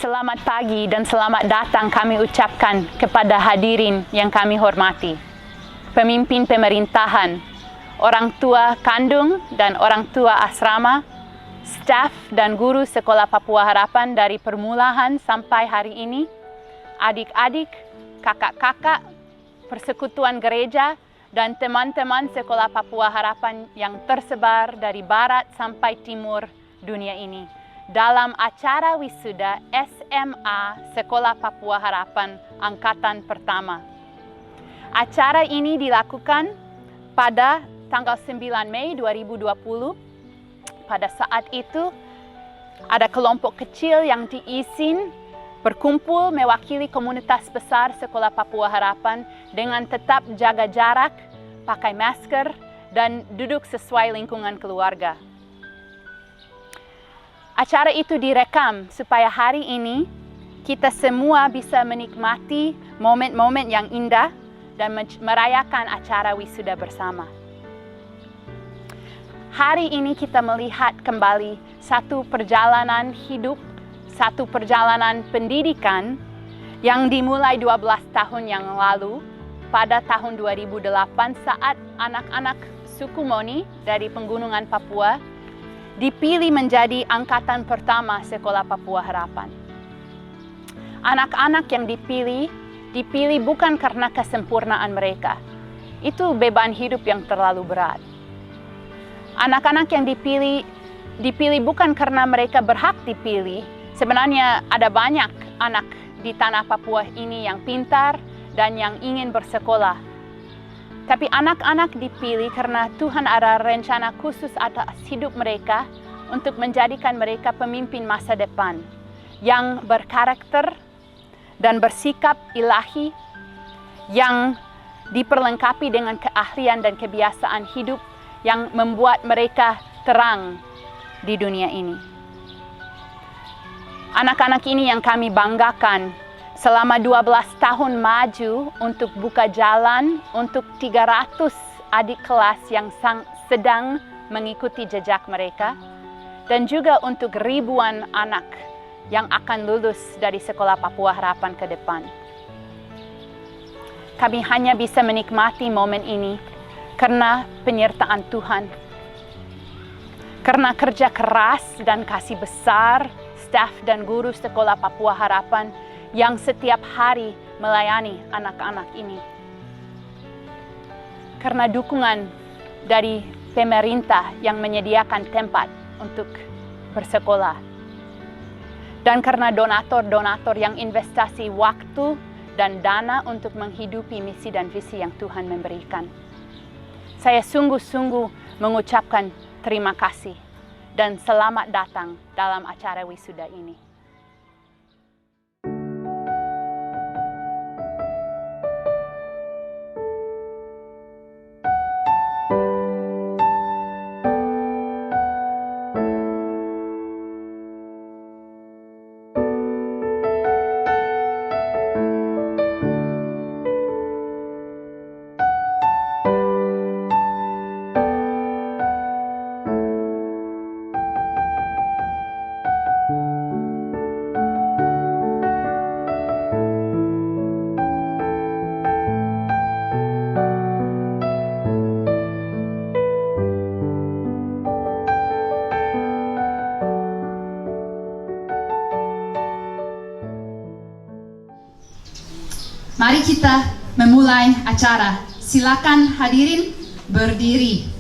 Selamat pagi dan selamat datang kami ucapkan kepada hadirin yang kami hormati, pemimpin pemerintahan, orang tua kandung dan orang tua asrama, staf dan guru Sekolah Papua Harapan dari permulaan sampai hari ini, adik-adik, kakak-kakak, persekutuan gereja, dan teman-teman Sekolah Papua Harapan yang tersebar dari barat sampai timur dunia ini dalam acara wisuda SMA Sekolah Papua Harapan Angkatan Pertama. Acara ini dilakukan pada tanggal 9 Mei 2020. Pada saat itu ada kelompok kecil yang diizin berkumpul mewakili komunitas besar Sekolah Papua Harapan dengan tetap jaga jarak, pakai masker, dan duduk sesuai lingkungan keluarga. Acara itu direkam supaya hari ini kita semua bisa menikmati momen-momen yang indah dan merayakan acara wisuda bersama. Hari ini kita melihat kembali satu perjalanan hidup, satu perjalanan pendidikan yang dimulai 12 tahun yang lalu pada tahun 2008 saat anak-anak suku Moni dari Pegunungan Papua dipilih menjadi angkatan pertama Sekolah Papua Harapan. Anak-anak yang dipilih bukan karena kesempurnaan mereka. Itu beban hidup yang terlalu berat. Anak-anak yang dipilih bukan karena mereka berhak dipilih. Sebenarnya ada banyak anak di tanah Papua ini yang pintar dan yang ingin bersekolah. Tapi anak-anak dipilih karena Tuhan ada rencana khusus atas hidup mereka untuk menjadikan mereka pemimpin masa depan yang berkarakter dan bersikap ilahi, yang diperlengkapi dengan keahlian dan kebiasaan hidup yang membuat mereka terang di dunia ini. Anak-anak ini yang kami banggakan selama 12 tahun maju untuk buka jalan untuk 300 adik kelas yang sedang mengikuti jejak mereka, dan juga untuk ribuan anak yang akan lulus dari Sekolah Papua Harapan ke depan. Kami hanya bisa menikmati momen ini karena penyertaan Tuhan, karena kerja keras dan kasih besar staf dan guru Sekolah Papua Harapan yang setiap hari melayani anak-anak ini. Karena dukungan dari pemerintah yang menyediakan tempat untuk bersekolah. Dan karena donatur-donatur yang investasi waktu dan dana untuk menghidupi misi dan visi yang Tuhan memberikan. Saya sungguh-sungguh mengucapkan terima kasih dan selamat datang dalam acara wisuda ini. Mari kita memulai acara. Silakan hadirin berdiri.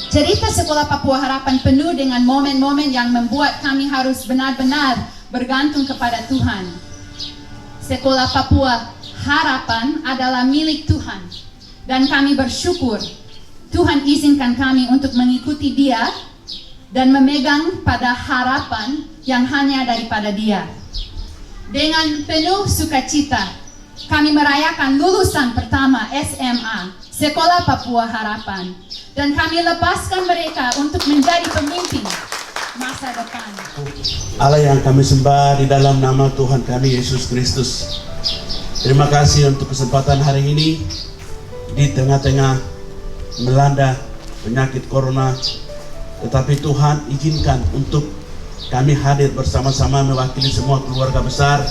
Cerita Sekolah Papua Harapan penuh dengan momen-momen yang membuat kami harus benar-benar bergantung kepada Tuhan. Sekolah Papua Harapan adalah milik Tuhan, dan kami bersyukur Tuhan izinkan kami untuk mengikuti Dia dan memegang pada harapan yang hanya daripada Dia. Dengan penuh sukacita, kami merayakan lulusan pertama SMA Sekolah Papua Harapan, dan kami lepaskan mereka untuk menjadi pemimpin masa depan. Allah yang kami sembah di dalam nama Tuhan kami Yesus Kristus, terima kasih untuk kesempatan hari ini di tengah-tengah melanda penyakit corona, tetapi Tuhan izinkan untuk kami hadir bersama-sama mewakili semua keluarga besar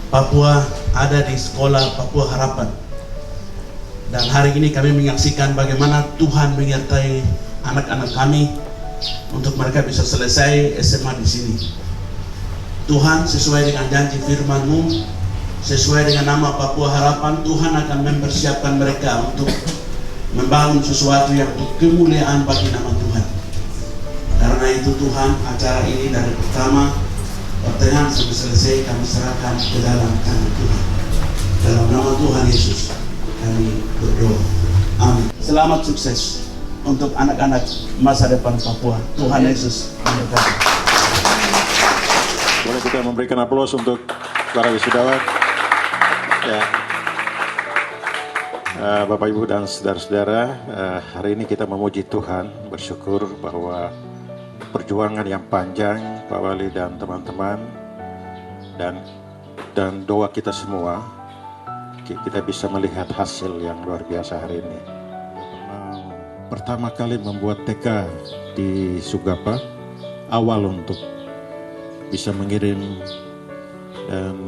Papua ada di Sekolah Papua Harapan. Dan hari ini kami menyaksikan bagaimana Tuhan menyertai anak-anak kami untuk mereka bisa selesai SMA di sini. Tuhan, sesuai dengan janji firman-Mu, sesuai dengan nama Papua Harapan, Tuhan akan mempersiapkan mereka untuk membangun sesuatu yang untuk kemuliaan bagi nama Tuhan. Karena itu Tuhan, acara ini dari pertama pertengahan sampai selesai kami serahkan ke dalam tangan Tuhan. Dalam nama Tuhan Yesus kami berdoa. Amin. Selamat sukses untuk anak-anak masa depan Papua. Tuhan Yesus memberkati. Boleh kita memberikan aplaus untuk para wisudawan. Ya. Bapak Ibu dan saudara-saudara, hari ini kita memuji Tuhan, bersyukur bahwa perjuangan yang panjang Pak Wali dan teman-teman dan doa kita semua, kita bisa melihat hasil yang luar biasa hari ini. Pertama kali membuat TK di Sugapa, awal untuk bisa mengirim, dan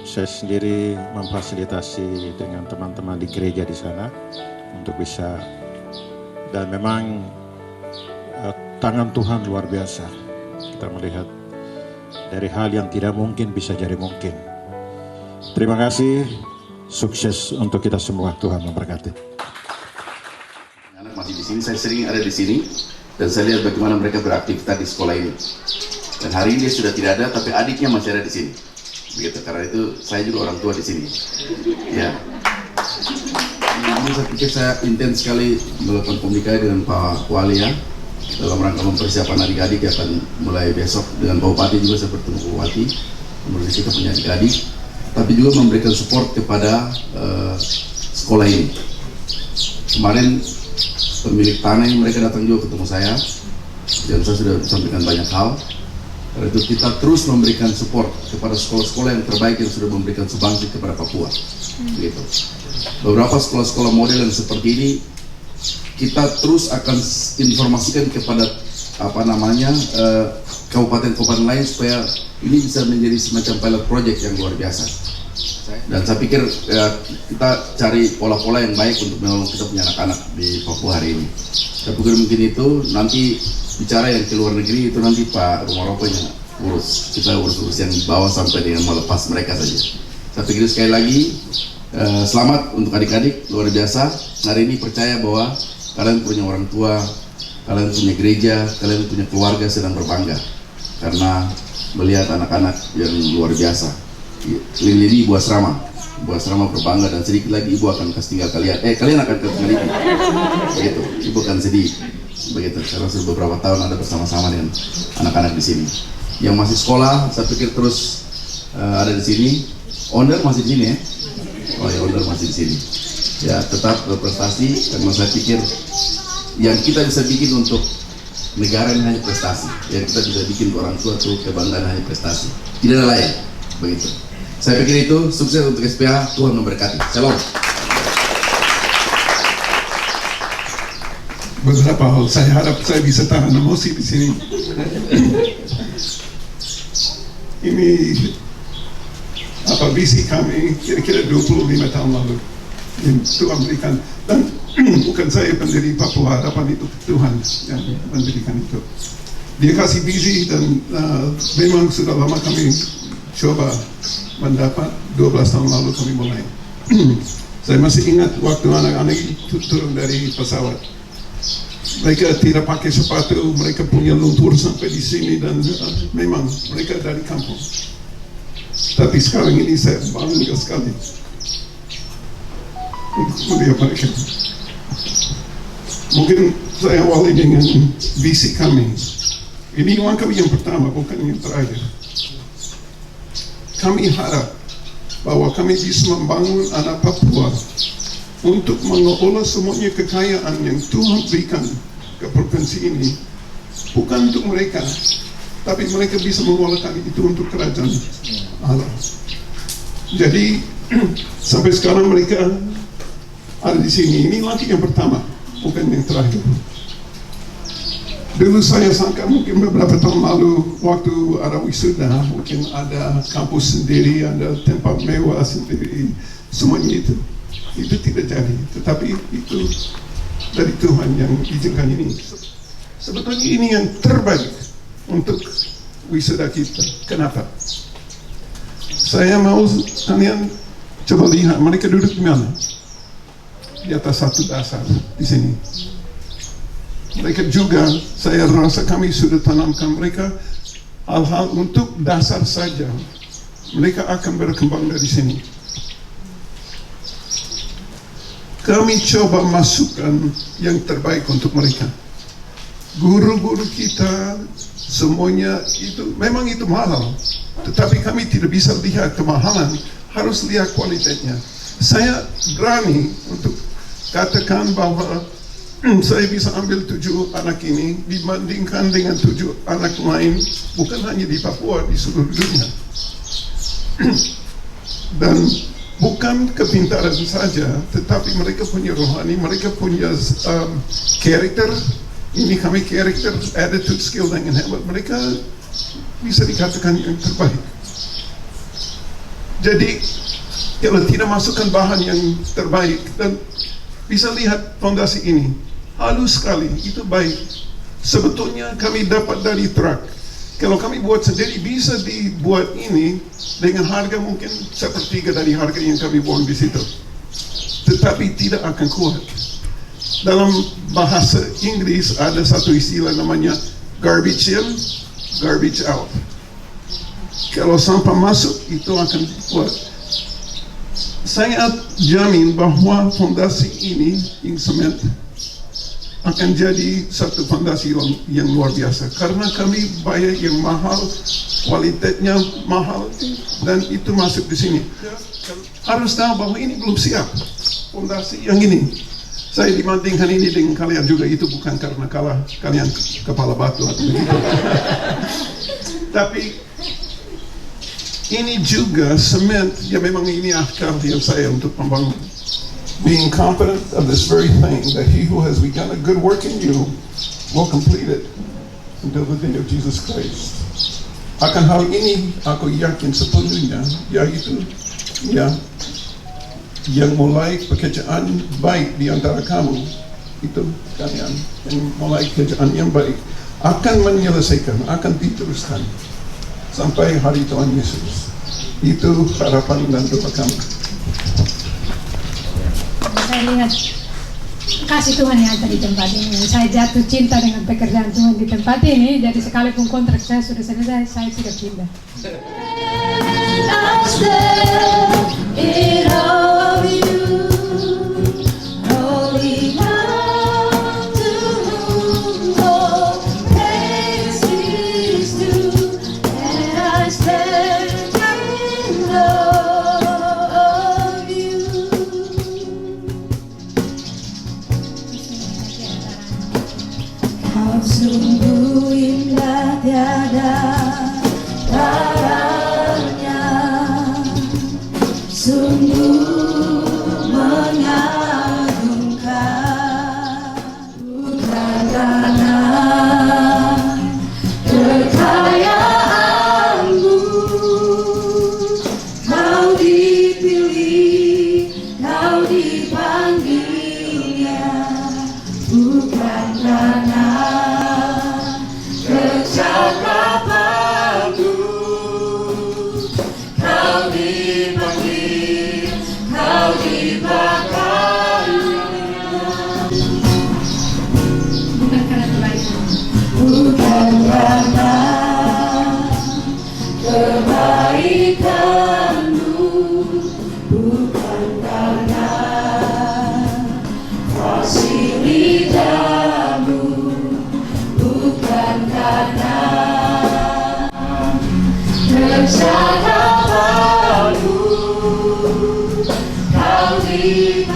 saya sendiri memfasilitasi dengan teman-teman di gereja di sana untuk bisa, dan memang tangan Tuhan luar biasa. Kita melihat dari hal yang tidak mungkin bisa jadi mungkin. Terima kasih, sukses untuk kita semua. Tuhan memberkati. Anak masih di sini, saya sering ada di sini dan saya lihat bagaimana mereka beraktivitas di sekolah ini. Dan hari ini dia sudah tidak ada, tapi adiknya masih ada di sini. Begitu, karena itu saya juga orang tua di sini. Ya. Saya pikir saya intens sekali melakukan komunikasi dengan Pak Wali ya, dalam rangka mempersiapkan adik-adik yang akan mulai besok. Dengan Pak Bupati juga saya bertemu Pak Bupati, menurut kita punya adik-adik, tapi juga memberikan support kepada sekolah ini. Kemarin pemilik tanah yang mereka datang juga ketemu saya, dan saya sudah sampaikan banyak hal. Karena itu kita terus memberikan support kepada sekolah-sekolah yang terbaik yang sudah memberikan sumbangsi kepada Papua. Gitu. Beberapa sekolah-sekolah model yang seperti ini kita terus akan informasikan kepada kabupaten-kabupaten lain supaya ini bisa menjadi semacam pilot project yang luar biasa. Dan saya pikir kita cari pola-pola yang baik untuk menolong kita punya anak-anak di Papua hari ini. Saya pikir mungkin itu nanti bicara yang ke luar negeri itu nanti Pak Rumaropo yang urus. Kita urus yang bawah sampai dengan melepas mereka saja. Saya pikir sekali lagi selamat untuk adik-adik, luar biasa. Hari ini percaya bahwa kalian punya orang tua, kalian punya gereja, kalian punya keluarga sedang berbangga karena melihat anak-anak yang luar biasa. Lili ibu asrama berbangga, dan sedikit lagi ibu akan kasih tinggal kalian. Kalian akan tinggal ibu. Begitu, ibu akan sedih. Begitu, karena sudah beberapa tahun ada bersama-sama dengan anak-anak di sini. Yang masih sekolah, saya pikir terus ada di sini. Owner masih di sini ya? Oh ya, owner masih di sini. Ya, tetap berprestasi, karena saya pikir yang kita bisa bikin untuk negara ini hanya prestasi. Yang kita bisa bikin orang tua tuh kebanggaan hanya prestasi. Tidak ada lain. Begitu. Saya pikir itu sukses untuk SPH. Tuhan memberkati. Shalom. Beberapa hal saya harap saya bisa tahan emosi di sini. Ini visi kami kira-kira 25 tahun lalu yang Tuhan berikan, dan bukan saya pendiri Papua Harapan, itu Tuhan yang mendirikan itu. Dia kasih visi, dan memang sudah lama kami coba mendapat. 12 tahun lalu kami mulai. Saya masih ingat waktu anak-anak itu turun dari pesawat Mereka tidak pakai sepatu, mereka punya lumpur sampai di sini dan memang mereka dari kampung. Tapi sekarang ini saya bangga sekali untuk melihat mereka. Mungkin saya awali dengan visi kami. Ini langkah yang pertama, bukan yang terakhir. Kami harap bahwa kami bisa membangun anak Papua untuk mengelola semuanya kekayaan yang Tuhan berikan ke provinsi ini, bukan untuk mereka, tapi mereka bisa mengelolakan itu untuk kerajaan Allah. Jadi sampai sekarang mereka ada di sini. Ini langkah yang pertama, bukan yang terakhir. Dulu saya sangka mungkin beberapa tahun lalu waktu ada wisuda, mungkin ada kampus sendiri, ada tempat mewah sendiri, semuanya itu tidak jadi. Tetapi itu dari Tuhan yang izinkan ini. Sebetulnya ini yang terbaik untuk wisuda kita. Kenapa? Saya mau kalian coba lihat mereka duduk di mana? Di atas satu dasar di sini. Mereka juga, saya rasa kami sudah tanamkan mereka hal-hal untuk dasar saja. Mereka akan berkembang dari sini. Kami coba masukkan yang terbaik untuk mereka. Guru-guru kita, semuanya itu, memang itu mahal. Tetapi kami tidak bisa lihat kemahalan, harus lihat kualitasnya. Saya berani untuk katakan bahwa saya bisa ambil 7 anak ini dibandingkan dengan 7 anak lain, bukan hanya di Papua, di seluruh dunia. Dan bukan kepintaran saja, tetapi mereka punya rohani, mereka punya karakter. Ini kami karakter, attitude, skill, dan hebat. Mereka bisa dikatakan yang terbaik. Jadi kalau tidak masukkan bahan yang terbaik, dan bisa lihat fondasi ini halus sekali, itu baik. Sebetulnya kami dapat dari truk. Kalau kami buat sendiri bisa dibuat ini dengan harga mungkin 1/3 dari harga yang kami buang di situ. Tetapi tidak akan kuat. Dalam bahasa Inggris ada satu istilah namanya garbage in, garbage out. Kalau sampah masuk itu akan kuat. Saya jamin bahwa fondasi ini yang semen akan jadi satu fondasi yang luar biasa, karena kami bayar yang mahal, kualitasnya mahal, dan itu masuk di sini. Harus tahu bahwa ini belum siap fondasi yang ini. Saya dibandingkan ini dengan kalian juga, itu bukan karena kalian kepala batu atau begitu. Tapi ini juga semen yang memang ini akal yang saya untuk membangun. Being confident of this very thing, that he who has begun a good work in you will complete it until the day of Jesus Christ. Akan hal ini aku yakin sepenuhnya, yaitu yang mulai pekerjaan baik di antara kamu, itu kalian yang mulai pekerjaan yang baik akan menyelesaikan, akan diteruskan sampai hari Tuhan Yesus. Itu harapan dan doa kami. Saya lihat kasih Tuhan yang ada di tempat ini. Saya jatuh cinta dengan pekerjaan Tuhan di tempat ini. Jadi sekalipun kontrak saya sudah selesai, saya sudah pindah. Sungguh indah tiada taranya, sungguh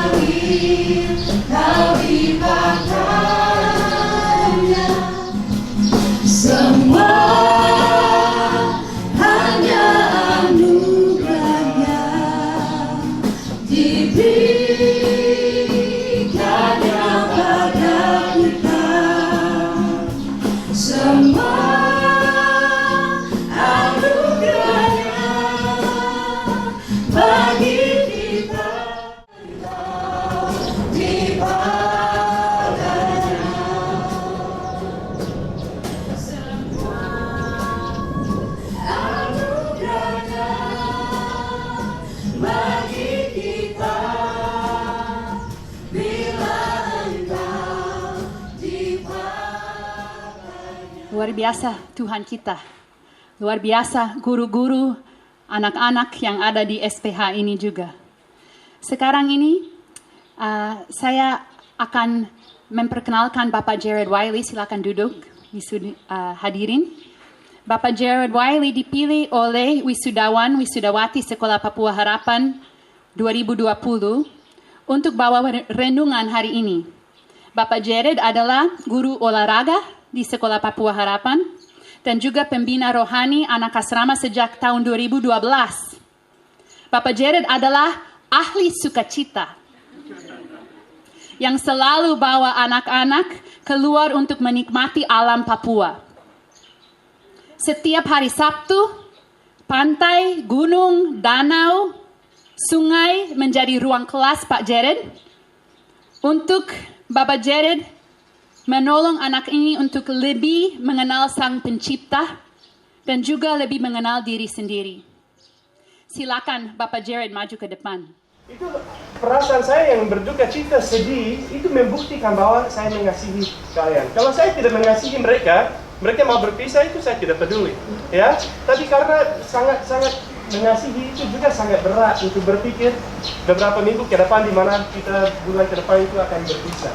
panggil, kau dipakainya. Semua hanya anugerahnya, diberikannya pada kita. Semua anugerahnya bagi kita. Dipakainya. Semua anugerahnya bagi kita. Bila engkau dipakainya. Luar biasa Tuhan kita. Luar biasa guru-guru, anak-anak yang ada di SPH ini juga. Sekarang ini saya akan memperkenalkan Bapak Jared Wiley. Silakan duduk, hadirin. Bapak Jared Wiley dipilih oleh wisudawati Sekolah Papua Harapan 2020 untuk bawa renungan hari ini. Bapak Jared adalah guru olahraga di Sekolah Papua Harapan dan juga pembina rohani anak asrama sejak tahun 2012. Bapak Jared adalah ahli sukacita yang selalu bawa anak-anak keluar untuk menikmati alam Papua. Setiap hari Sabtu, pantai, gunung, danau, sungai menjadi ruang kelas Pak Jared untuk Bapak Jared menolong anak ini untuk lebih mengenal Sang Pencipta dan juga lebih mengenal diri sendiri. Silakan Bapak Jared maju ke depan. Itu perasaan saya yang berduka cita, sedih, itu membuktikan bahwa saya mengasihi kalian. Kalau saya tidak mengasihi mereka mau berpisah, itu saya tidak peduli, ya. Tapi karena sangat mengasihi, itu juga sangat berat untuk berpikir beberapa minggu ke depan di mana kita bulan ke depan itu akan berpisah.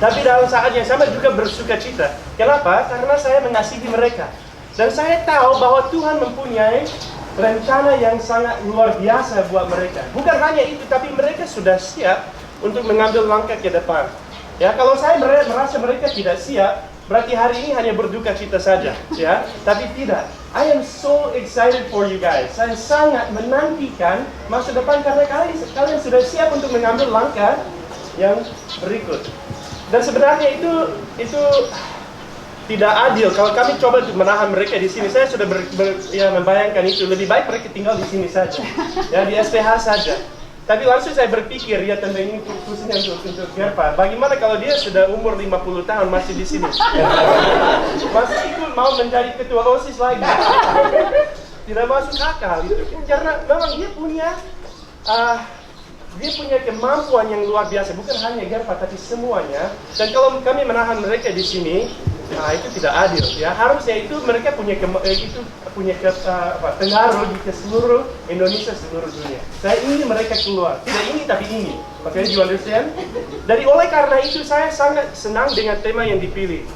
Tapi dalam saat yang sama juga bersuka cita. Kenapa? Karena saya mengasihi mereka. Dan saya tahu bahwa Tuhan mempunyai rencana yang sangat luar biasa buat mereka. Bukan hanya itu, tapi mereka sudah siap untuk mengambil langkah ke depan. Ya, kalau saya merasa mereka tidak siap, berarti hari ini hanya berduka cita saja, ya. Tapi tidak. I am so excited for you guys. Saya sangat menantikan masa depan karena kalian sudah siap untuk mengambil langkah yang berikut. Dan sebenarnya itu tidak adil kalau kami coba untuk menahan mereka di sini. Saya sudah membayangkan itu, lebih baik mereka tinggal di sini saja, ya, di SPH saja. Tapi langsung saya berpikir, ya, tentang ini khususnya untuk Gerpa. Bagaimana kalau dia sudah umur 50 tahun masih di sini? Masih ikut mau menjadi ketua OSIS lagi? Tidak masuk akal itu. Karena memang dia punya kemampuan yang luar biasa, bukan hanya Gerpa tapi semuanya. Dan kalau kami menahan mereka di sini, itu tidak adil, ya. Harusnya itu mereka punya pengaruh di seluruh Indonesia, seluruh dunia. Saya ingin mereka keluar, tidak ini tapi ini. Makanya you understand? Oleh karena itu saya sangat senang dengan tema yang dipilih.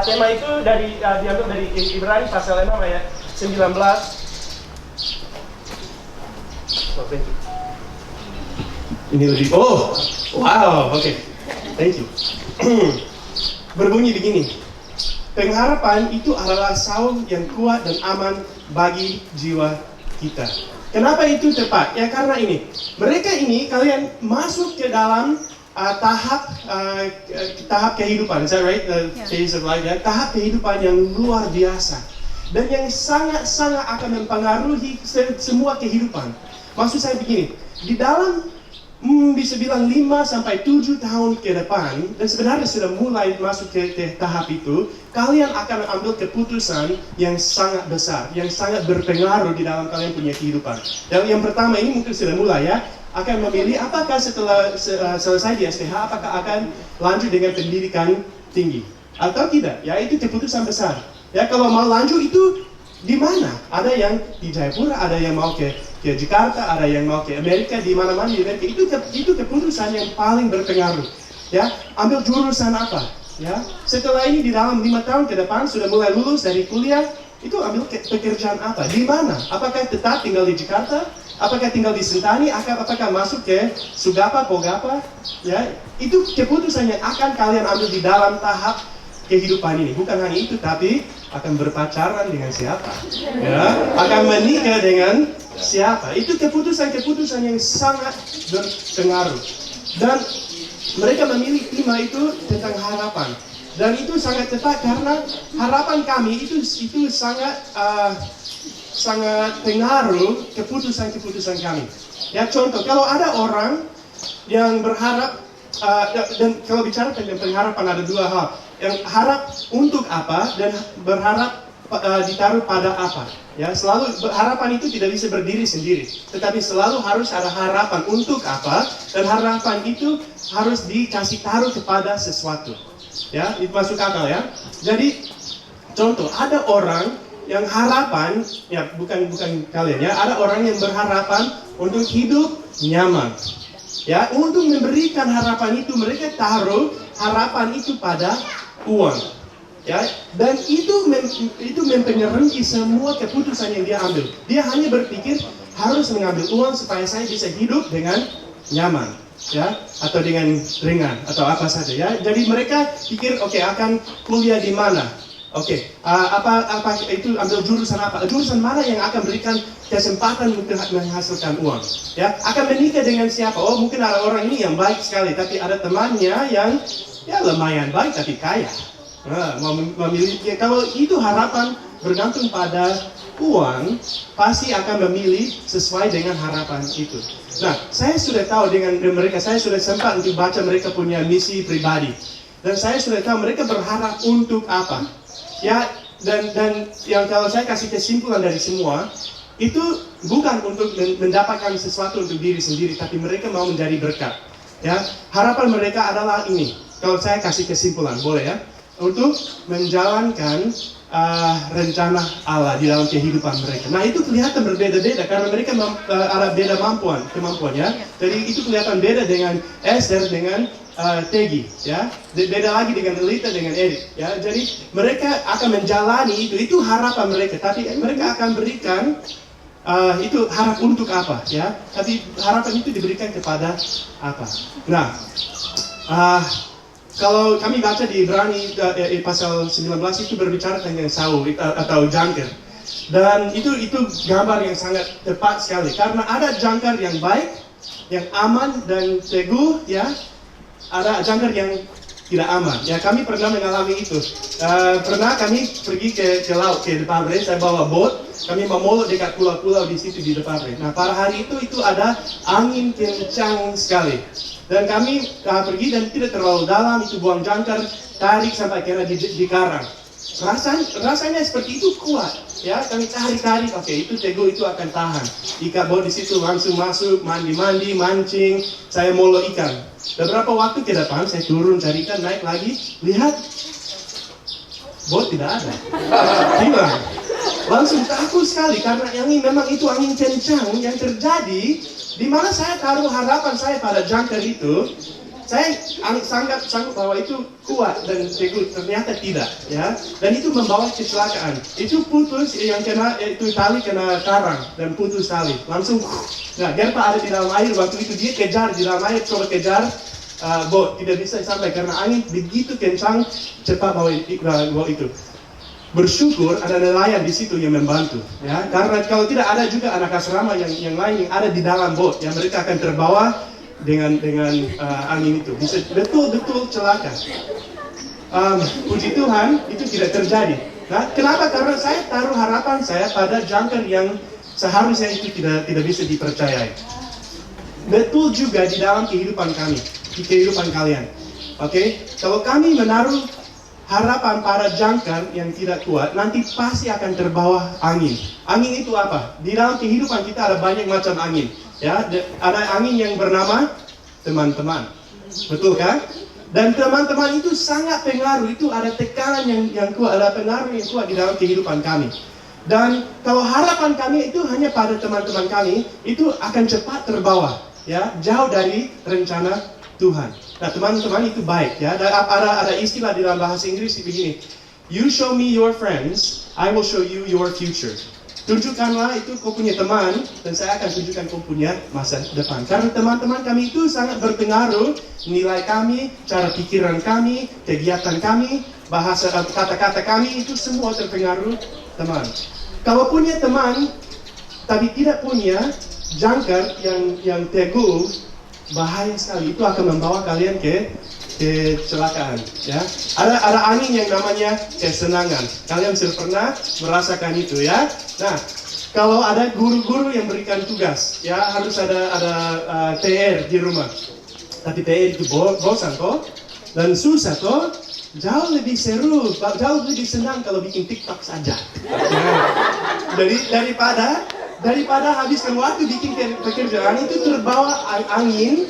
Tema itu diambil dari Ibrani pasal 6 ayat 19. Thank you. Ini lebih, wow, oke. Thank you. Berbunyi begini, pengharapan itu adalah saung yang kuat dan aman bagi jiwa kita. Kenapa itu tepat? Ya karena ini, mereka ini kalian masuk ke dalam tahap kehidupan, is that right? Phase of life, ya? Tahap kehidupan yang luar biasa dan yang sangat-sangat akan mempengaruhi semua kehidupan. Maksud saya begini, di dalam bisa bilang 5-7 tahun ke depan, dan sebenarnya sudah mulai masuk ke tahap itu, kalian akan ambil keputusan yang sangat besar, yang sangat berpengaruh di dalam kalian punya kehidupan. Yang pertama ini mungkin sudah mulai, ya, akan memilih apakah setelah selesai di SPH, apakah akan lanjut dengan pendidikan tinggi atau tidak, ya. Itu keputusan besar, ya. Kalau mau lanjut itu di mana? Ada yang di Jayapura, ada yang mau ke Jakarta, ada yang mau ke Amerika, di mana-mana di Amerika. Itu keputusan yang paling berpengaruh, ya. Ambil jurusan apa, ya. Setelah ini di dalam 5 tahun ke depan sudah mulai lulus dari kuliah, itu ambil pekerjaan apa, di mana? Apakah tetap tinggal di Jakarta apakah tinggal di Sentani, apakah masuk ke Sugapa, Pogapa, ya, itu keputusan yang akan kalian ambil di dalam tahap kehidupan ini. Bukan hanya itu, tapi akan berpacaran dengan siapa, ya, akan menikah dengan siapa. Itu keputusan-keputusan yang sangat berpengaruh. Dan mereka memilih tema itu tentang harapan. Dan itu sangat tepat karena harapan kami itu sangat pengaruh keputusan-keputusan kami. Ya, contoh, kalau ada orang yang berharap, dan kalau bicara tentang pengharapan ada dua hal. Yang harap untuk apa dan berharap ditaruh pada apa. Ya, selalu harapan itu tidak bisa berdiri sendiri, tetapi selalu harus ada harapan untuk apa, dan harapan itu harus dikasih taruh kepada sesuatu. Ya, itu masuk akal ya. Jadi contoh, ada orang yang harapan, ya bukan kalian ya, ada orang yang berharapan untuk hidup nyaman. Ya, untuk memberikan harapan itu mereka taruh harapan itu pada uang. Ya, dan itu mempengaruhi semua keputusan yang dia ambil. Dia hanya berpikir harus mengambil uang supaya saya bisa hidup dengan nyaman, ya, atau dengan ringan atau apa saja ya. Jadi mereka pikir oke, akan kuliah di mana? Oke, apa itu ambil jurusan apa? Jurusan mana yang akan berikan kesempatan untuk menghasilkan uang? Ya, akan menikah dengan siapa? Oh, mungkin ada orang ini yang baik sekali, tapi ada temannya yang ya lumayan baik tapi kaya. Nah, memiliki, kalau itu harapan bergantung pada uang, pasti akan memilih sesuai dengan harapan itu. Nah, saya sudah tahu dengan mereka, saya sudah sempat untuk baca mereka punya misi pribadi, dan saya sudah tahu mereka berharap untuk apa. Ya, dan yang kalau saya kasih kesimpulan dari semua, itu bukan untuk mendapatkan sesuatu untuk diri sendiri, tapi mereka mau menjadi berkat. Ya, harapan mereka adalah ini. Kalau saya kasih kesimpulan, boleh ya? Untuk menjalankan rencana Allah di dalam kehidupan mereka. Nah, itu kelihatan berbeda-beda karena mereka ada beda kemampuan ya. Jadi itu kelihatan beda dengan Esther dengan Tegi ya. Beda lagi dengan Elita dengan Erik ya. Jadi mereka akan menjalani itu harapan mereka, tapi mereka akan berikan itu harap untuk apa ya. Tapi harapan itu diberikan kepada apa. Nah, kalau kami baca di Ibrani pasal 19 itu berbicara tentang Saul atau jangkar. Dan itu gambar yang sangat tepat sekali. Karena ada jangkar yang baik, yang aman dan teguh ya. Ada jangkar yang tidak aman. Ya, kami pernah mengalami itu. Pernah kami pergi ke laut, ke Depavre, saya bawa bot. Kami memolok dekat pulau-pulau di situ di Depavre. Nah, pada hari itu ada angin kencang sekali. Dan kami pergi dan tidak terlalu dalam, itu buang jangkar, tarik sampai kena di karang. Rasanya seperti itu kuat, ya. Kami tarik, oke, itu teguh, itu akan tahan. Ikan bot di situ langsung masuk, mandi, mancing, saya molok ikan. Beberapa waktu ke depan, saya turun cari ikan, naik lagi, lihat bot tidak ada, hilang. Langsung takut sekali karena memang itu angin kencang yang terjadi. Di mana saya taruh harapan saya pada jangkar itu, saya sanggup bahwa itu kuat dan teguh, ternyata tidak, ya. Dan itu membawa kecelakaan. Itu putus, yang kena itu tali kena karang dan putus tali. Langsung, nah Gerpa ada di dalam air waktu itu, dia kejar di dalam air, coba kejar bot, tidak bisa sampai karena angin begitu kencang, cepat bawa itu. Bersyukur ada nelayan di situ yang membantu, ya. Karena kalau tidak ada juga anak asrama yang lain yang ada di dalam bot, yang mereka akan terbawa dengan angin itu, bisa betul-betul celaka. Puji Tuhan itu tidak terjadi. Nah, kenapa? Karena saya taruh harapan saya pada jangkar yang seharusnya itu tidak bisa dipercayai. Betul juga di dalam kehidupan kami, di kehidupan kalian. Oke, kalau kami menaruh harapan pada jangkar yang tidak kuat, nanti pasti akan terbawa angin. Angin itu apa? Di dalam kehidupan kita ada banyak macam angin. Ya, ada angin yang bernama teman-teman. Betul kan? Dan teman-teman itu sangat pengaruh, itu ada tekanan yang kuat, ada pengaruh yang kuat di dalam kehidupan kami. Dan kalau harapan kami itu hanya pada teman-teman kami, itu akan cepat terbawa, ya, jauh dari rencana Tuhan. Nah, teman-teman itu baik, ya. Ada istilah di dalam bahasa Inggris begini. You show me your friends, I will show you your future. tunjukkanlah itu kau punya teman, dan saya akan tunjukkan kau punya masa depan. Karena teman-teman kami itu sangat berpengaruh, nilai kami, cara pikiran kami, kegiatan kami, bahasa kata-kata kami, itu semua terpengaruh teman. Kalau punya teman, tapi tidak punya jangkar yang teguh, bahaya sekali. Itu akan membawa kalian ke kecelakaan, ya. Ada angin yang namanya kesenangan. Kalian sudah pernah merasakan itu, ya. Nah, kalau ada guru-guru yang berikan tugas, ya harus ada PR di rumah. Tapi PR itu bosan toh, dan susah toh. Jauh lebih seru, jauh lebih senang kalau bikin TikTok saja. Daripada habiskan waktu bikin pekerjaan itu terbawa angin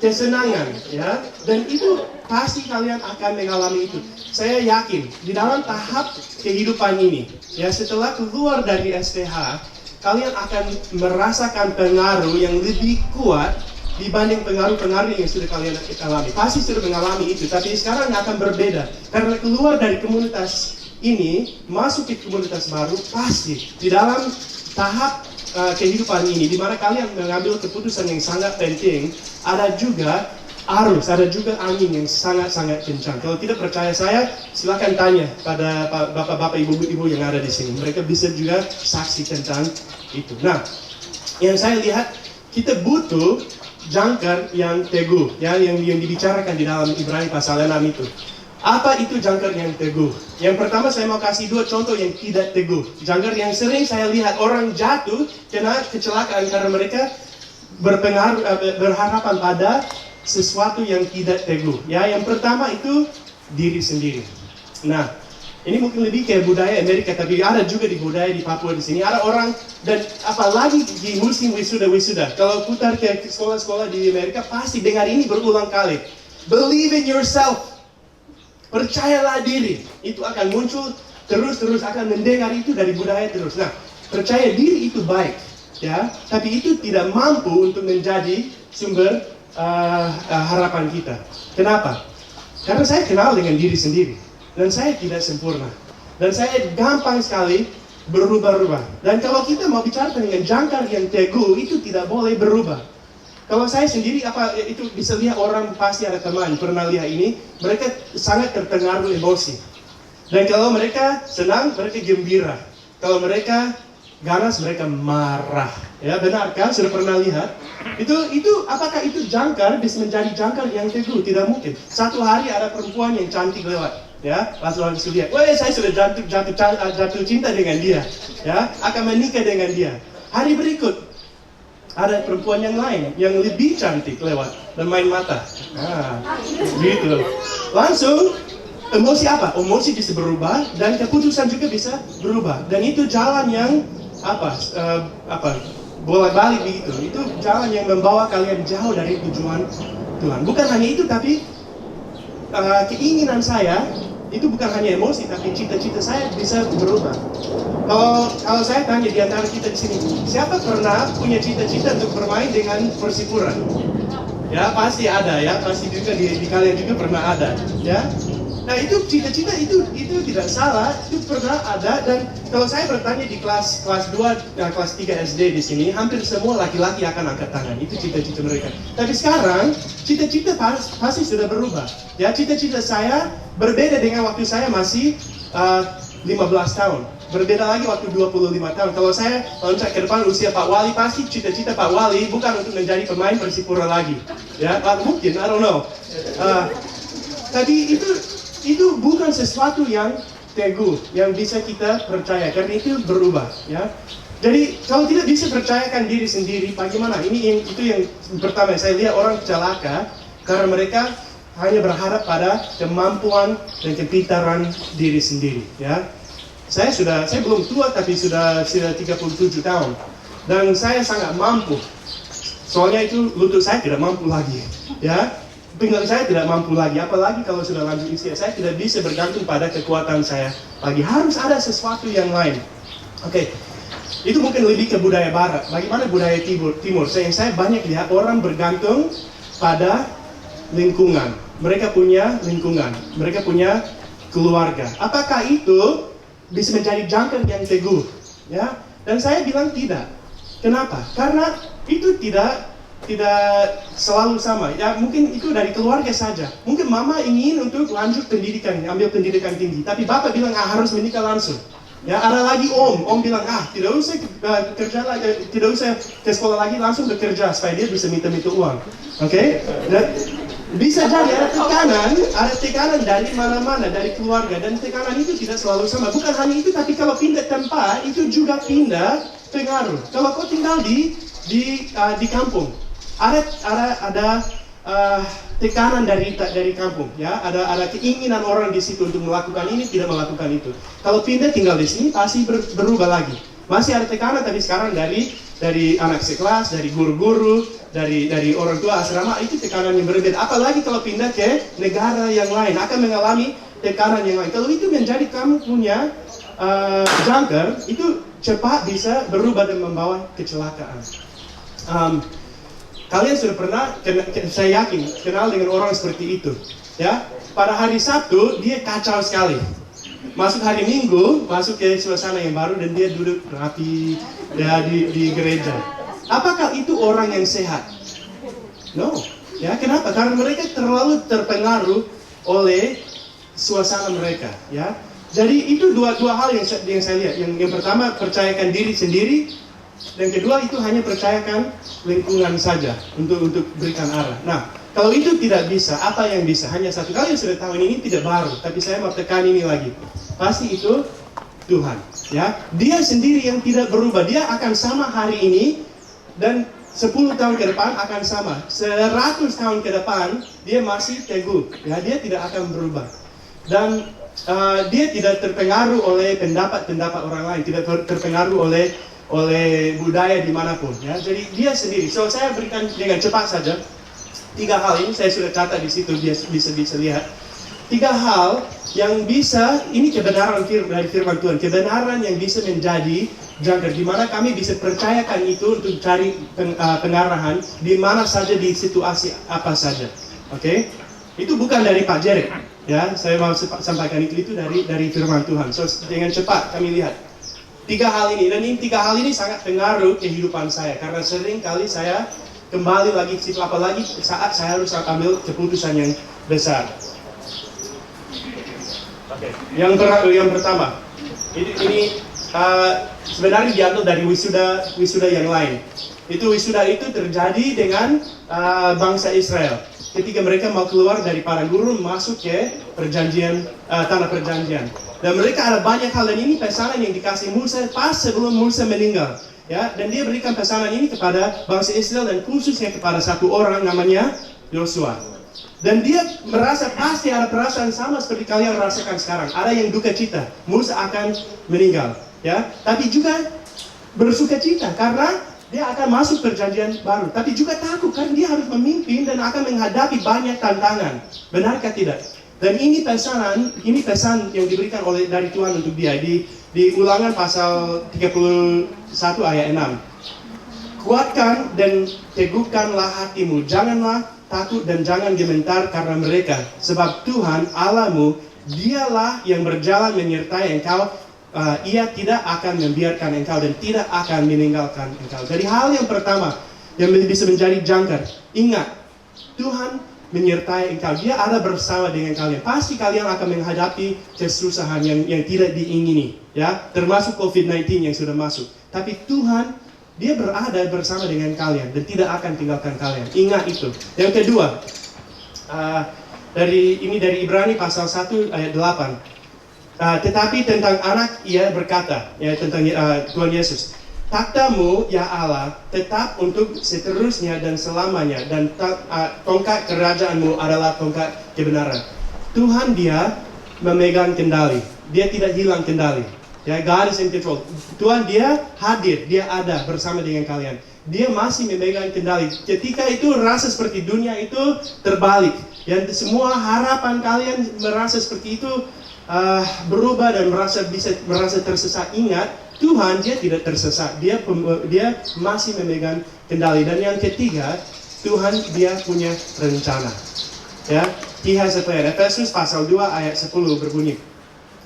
kesenangan, ya, dan itu pasti kalian akan mengalami itu. Saya yakin di dalam tahap kehidupan ini, ya, setelah keluar dari STH, kalian akan merasakan pengaruh yang lebih kuat dibanding pengaruh-pengaruh yang sudah kalian alami. Pasti sudah mengalami itu, tapi sekarang akan berbeda karena keluar dari komunitas ini masuk ke komunitas baru. Pasti di dalam tahap kehidupan ini, di mana kalian mengambil keputusan yang sangat penting, ada juga arus, ada juga angin yang sangat-sangat kencang. Kalau tidak percaya saya, silakan tanya pada bapak-bapak, ibu-ibu yang ada di sini. Mereka bisa juga saksi tentang itu. Nah, yang saya lihat, kita butuh jangkar yang teguh, ya, yang dibicarakan di dalam Ibrani pasal 6 itu. Apa itu jangkar yang teguh? Yang pertama saya mau kasih 2 contoh yang tidak teguh. Jangkar yang sering saya lihat orang jatuh kena kecelakaan karena mereka berharapan pada sesuatu yang tidak teguh. Ya, yang pertama itu diri sendiri. Nah, ini mungkin lebih kayak budaya Amerika, tapi ada juga di budaya di Papua di sini. Ada orang, dan apalagi di musim wisuda. Kalau putar ke sekolah-sekolah di Amerika, pasti dengar ini berulang kali. Believe in yourself. Percayalah diri. Itu akan muncul terus akan mendengar itu dari budaya terus. Nah, percaya diri itu baik, ya. Tapi itu tidak mampu untuk menjadi sumber harapan kita. Kenapa? Karena saya kenal dengan diri sendiri. Dan saya tidak sempurna. Dan saya gampang sekali berubah-ubah. Dan kalau kita mau bicara dengan jangkar yang teguh, itu tidak boleh berubah. Kalau saya sendiri, itu bisa lihat orang, pasti ada teman pernah lihat ini, mereka sangat terpengaruh emosi. Dan kalau mereka senang, mereka gembira. Kalau mereka ganas, mereka marah. Ya, benar kan? Sudah pernah lihat? Itu apakah itu jangkar bisa menjadi jangkar yang teguh? Tidak mungkin. Satu hari ada perempuan yang cantik lewat, ya, langsung lihat, wah, saya sudah jatuh cinta dengan dia, ya, akan menikah dengan dia. Hari berikut ada perempuan yang lain yang lebih cantik lewat dan main mata. Nah, gitu. Langsung emosi apa? Emosi bisa berubah dan keputusan juga bisa berubah. Dan itu jalan yang bolak-balik begitu. Itu jalan yang membawa kalian jauh dari tujuan Tuhan. Bukan hanya itu, tapi keinginan saya itu bukan hanya emosi, tapi cita-cita saya bisa berubah. Kalau saya tanya di antara kita di sini, siapa pernah punya cita-cita untuk bermain dengan Persipura? Ya, pasti ada, ya, pasti juga di kalian juga pernah ada, ya. Nah, itu cita-cita itu tidak salah, itu pernah ada. Dan kalau saya bertanya di kelas 2, kelas 3 SD di sini, hampir semua laki-laki akan angkat tangan. Itu cita-cita mereka. Tapi sekarang cita-cita pasti sudah berubah. Ya, cita-cita saya berbeda dengan waktu saya masih 15 tahun. Berbeda lagi waktu 25 tahun. Kalau saya loncat ke depan usia Pak Wali, pasti cita-cita Pak Wali bukan untuk menjadi pemain Persipura lagi. Ya, mungkin, I don't know. Tapi itu bukan sesuatu yang teguh, yang bisa kita percaya, karena itu berubah, ya. Jadi kalau tidak bisa percayakan diri sendiri, bagaimana? Itu yang pertama, saya lihat orang celaka karena mereka hanya berharap pada kemampuan dan kepintaran diri sendiri, ya. Saya belum tua, tapi sudah 37 tahun, dan saya sangat mampu. Soalnya itu lutut saya tidak mampu lagi, ya. Pinggang saya tidak mampu lagi, apalagi kalau sudah lanjut usia. Saya tidak bisa bergantung pada kekuatan saya lagi. Harus ada sesuatu yang lain. Oke. Itu mungkin lebih ke budaya barat. Bagaimana budaya timur? Saya banyak lihat orang bergantung pada lingkungan. Mereka punya lingkungan, mereka punya keluarga. Apakah itu bisa menjadi jangkar yang teguh? Ya, Dan saya bilang tidak. Kenapa? Karena itu tidak selalu sama. Ya mungkin itu dari keluarga saja. Mungkin mama ingin untuk lanjut pendidikan, ambil pendidikan tinggi, tapi bapak bilang harus menikah langsung. Ya ada lagi om bilang tidak usah kerja lagi, tidak usah ke sekolah lagi, langsung bekerja supaya dia bisa minta uang. Oke? Dan bisa jadi ada tekanan dari mana-mana, dari keluarga, dan tekanan itu tidak selalu sama. Bukan hanya itu, tapi kalau pindah tempat itu juga pindah pengaruh. Kalau kau tinggal di kampung, ada tekanan dari kampung, ya ada keinginan orang di situ untuk melakukan ini, tidak melakukan itu. Kalau pindah tinggal di sini pasti berubah lagi. Masih ada tekanan, tapi sekarang dari anak sekelas, dari guru-guru, dari orang tua asrama, itu tekanan yang berbeda. Apalagi kalau pindah ke negara yang lain, akan mengalami tekanan yang lain. Kalau itu menjadi kamu punya jangkar, itu cepat bisa berubah dan membawa kecelakaan. Kalian sudah pernah, saya yakin, kenal dengan orang seperti itu, ya? Pada hari Sabtu dia kacau sekali. Masuk hari Minggu, masuk ke suasana yang baru dan dia duduk rapi ya, di gereja. Apakah itu orang yang sehat? No. Ya, kenapa? Karena mereka terlalu terpengaruh oleh suasana mereka. Ya. Jadi itu dua hal yang saya lihat. Yang pertama, percayakan diri sendiri. Dan kedua, itu hanya percayakan lingkungan saja untuk berikan arah. Nah, kalau itu tidak bisa, apa yang bisa? Hanya satu. Kalian sudah tahu ini tidak baru, tapi saya mau tekan ini lagi. Pasti itu Tuhan. Ya, Dia sendiri yang tidak berubah. Dia akan sama hari ini dan 10 tahun ke depan akan sama. 100 tahun ke depan dia masih teguh. Ya, Dia tidak akan berubah. Dan dia tidak terpengaruh oleh pendapat orang lain, tidak terpengaruh oleh budaya dimanapun, ya. Jadi dia sendiri. So saya berikan dengan cepat saja 3 hal ini, saya sudah catat di situ, bisa lihat 3 hal yang bisa, ini kebenaran dari firman Tuhan, kebenaran yang bisa menjadi jangkar, di mana kami bisa percayakan itu untuk cari pengarahan di mana saja, di situasi apa saja. Oke? Itu bukan dari Pak Jerek, ya. Saya mau sampaikan itu dari firman Tuhan. So dengan cepat kami lihat 3 hal ini, dan ini 3 hal ini sangat pengaruh kehidupan saya, karena sering kali saya kembali lagi ke situ, apalagi saat saya harus ambil keputusan yang besar. Oke. Yang pertama, ini sebenarnya diambil dari wisuda yang lain. Wisuda itu terjadi dengan bangsa Israel. Ketika mereka mau keluar dari padang gurun masuk ke tanah perjanjian. Dan mereka ada banyak hal, dan ini pesanan yang dikasih Musa pas sebelum Musa meninggal. Ya, dan dia berikan pesanan ini kepada bangsa Israel dan khususnya kepada satu orang namanya Yosua. Dan dia merasa pasti ada perasaan sama seperti kalian rasakan sekarang. Ada yang duka cita, Musa akan meninggal. Ya, tapi juga bersuka cita karena dia akan masuk perjanjian baru. Tapi juga takut karena dia harus memimpin dan akan menghadapi banyak tantangan. Benarkah tidak? Dan ini pesan yang diberikan dari Tuhan untuk dia di Ulangan pasal 31 ayat 6. Kuatkan dan teguhkanlah hatimu, janganlah takut dan jangan gemetar karena mereka, sebab Tuhan Allahmu, Dialah yang berjalan menyertai engkau. Ia tidak akan membiarkan engkau dan tidak akan meninggalkan engkau. Jadi hal yang pertama yang bisa menjadi jangkar, ingat Tuhan menyertai engkau. Dia ada bersama dengan kalian. Pasti kalian akan menghadapi kesusahan yang tidak diingini, ya, termasuk COVID-19 yang sudah masuk. Tapi Tuhan, Dia berada bersama dengan kalian dan tidak akan tinggalkan kalian. Ingat itu. Yang kedua, dari Ibrani pasal 1 ayat 8. Tetapi tentang anak ia berkata, ya, tentang Tuhan Yesus, takhtamu ya Allah tetap untuk seterusnya dan selamanya, dan tongkat kerajaanmu adalah tongkat kebenaran. Tuhan Dia memegang kendali, Dia tidak hilang kendali. Ya, God is in control. Tuhan Dia hadir, Dia ada bersama dengan kalian. Dia masih memegang kendali. Ketika itu rasa seperti dunia itu terbalik, ya, semua harapan kalian merasa seperti itu berubah dan merasa tersesat. Ingat, Tuhan Dia tidak tersesat. Dia masih memegang kendali. Dan yang ketiga, Tuhan Dia punya rencana. Ya, He has a plan. Efesus pasal 2 ayat 10 berbunyi,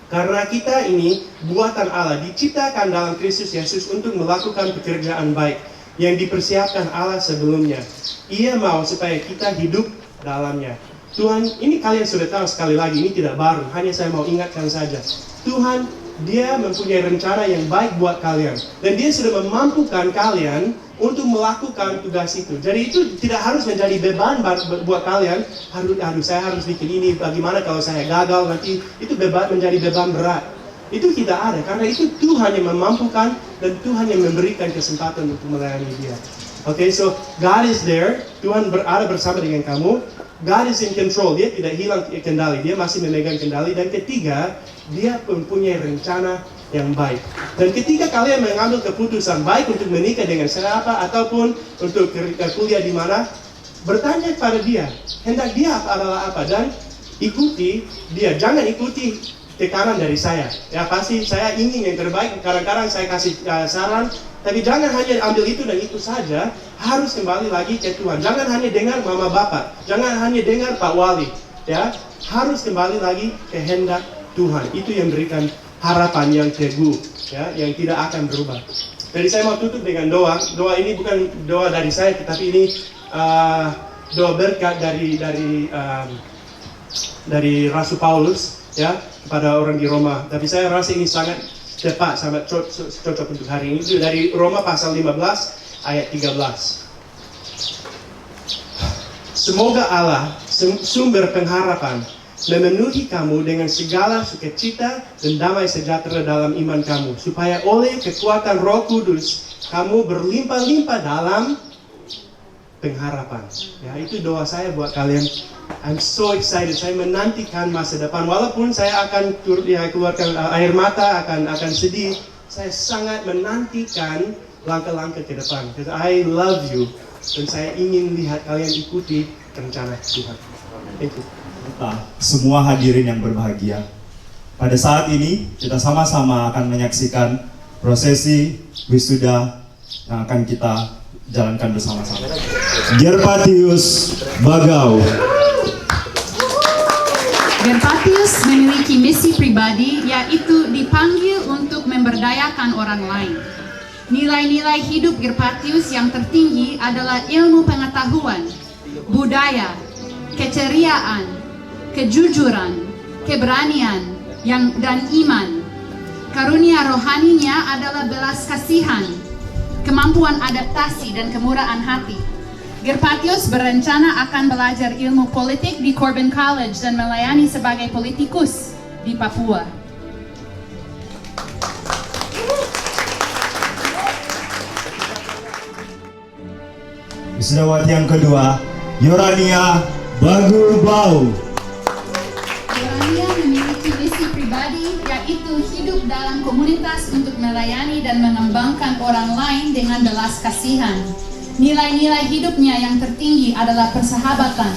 Karena kita ini buatan Allah, diciptakan dalam Kristus Yesus untuk melakukan pekerjaan baik yang dipersiapkan Allah sebelumnya. Ia mau supaya kita hidup dalamnya. Tuhan, ini kalian sudah tahu sekali lagi, ini tidak baru, hanya saya mau ingatkan saja. Tuhan, Dia mempunyai rencana yang baik buat kalian. Dan Dia sudah memampukan kalian untuk melakukan tugas itu. Jadi itu tidak harus menjadi beban buat kalian. Saya harus bikin ini, bagaimana kalau saya gagal nanti. Itu menjadi beban berat. Itu tidak ada, karena itu Tuhan yang memampukan dan Tuhan yang memberikan kesempatan untuk melayani Dia. Okay, so God is there. Tuhan berada bersama dengan kamu. God is in control. Dia tidak hilang kendali. Dia masih memegang kendali. Dan ketiga, Dia mempunyai rencana yang baik. Dan ketika kalian mengambil keputusan baik untuk menikah dengan siapa ataupun untuk kuliah di mana, bertanya kepada Dia, hendak Dia adalah apa, dan ikuti Dia. Jangan ikuti tekanan dari saya. Ya pasti saya ingin yang terbaik. Kadang-kadang saya kasih saran, tapi jangan hanya ambil itu dan itu saja. Harus kembali lagi ke Tuhan. Jangan hanya dengar mama bapak. Jangan hanya dengar Pak Wali. Ya, harus kembali lagi ke kehendak Tuhan. Itu yang berikan harapan yang teguh, ya, yang tidak akan berubah. Jadi saya mau tutup dengan doa. Doa ini bukan doa dari saya, tetapi ini doa berkat dari Rasul Paulus, ya, kepada orang di Roma. Tapi saya rasa ini sangat tepat, sangat cocok untuk hari ini. Itu dari Roma pasal 15 ayat 13. Semoga Allah, sumber pengharapan, memenuhi kamu dengan segala sukacita dan damai sejahtera dalam iman kamu, supaya oleh kekuatan Roh Kudus kamu berlimpah-limpah dalam pengharapan. Ya, itu doa saya buat kalian. I'm so excited. Saya menantikan masa depan. Walaupun saya akan keluarkan air mata, akan sedih, saya sangat menantikan langkah-langkah ke depan. Because I love you. Dan saya ingin lihat kalian ikuti rencana Tuhan. Thank you. Semua hadirin yang berbahagia, pada saat ini kita sama-sama akan menyaksikan prosesi wisuda yang akan kita jalankan bersama-sama. Gervatius Bagau. Gervatius memiliki misi pribadi, yaitu dipanggil untuk memberdayakan orang lain. Nilai-nilai hidup Gervatius yang tertinggi adalah ilmu pengetahuan, budaya, keceriaan, kejujuran, keberanian, dan iman. Karunia rohaninya adalah belas kasihan, kemampuan adaptasi, dan kemurahan hati. Gervatius berencana akan belajar ilmu politik di Corbin College dan melayani sebagai politikus di Papua. Wisudawati yang kedua, Yorania Bagubau. Yorania memiliki misi pribadi, yaitu hidup dalam komunitas untuk melayani dan mengembangkan orang lain dengan belas kasihan. Nilai-nilai hidupnya yang tertinggi adalah persahabatan,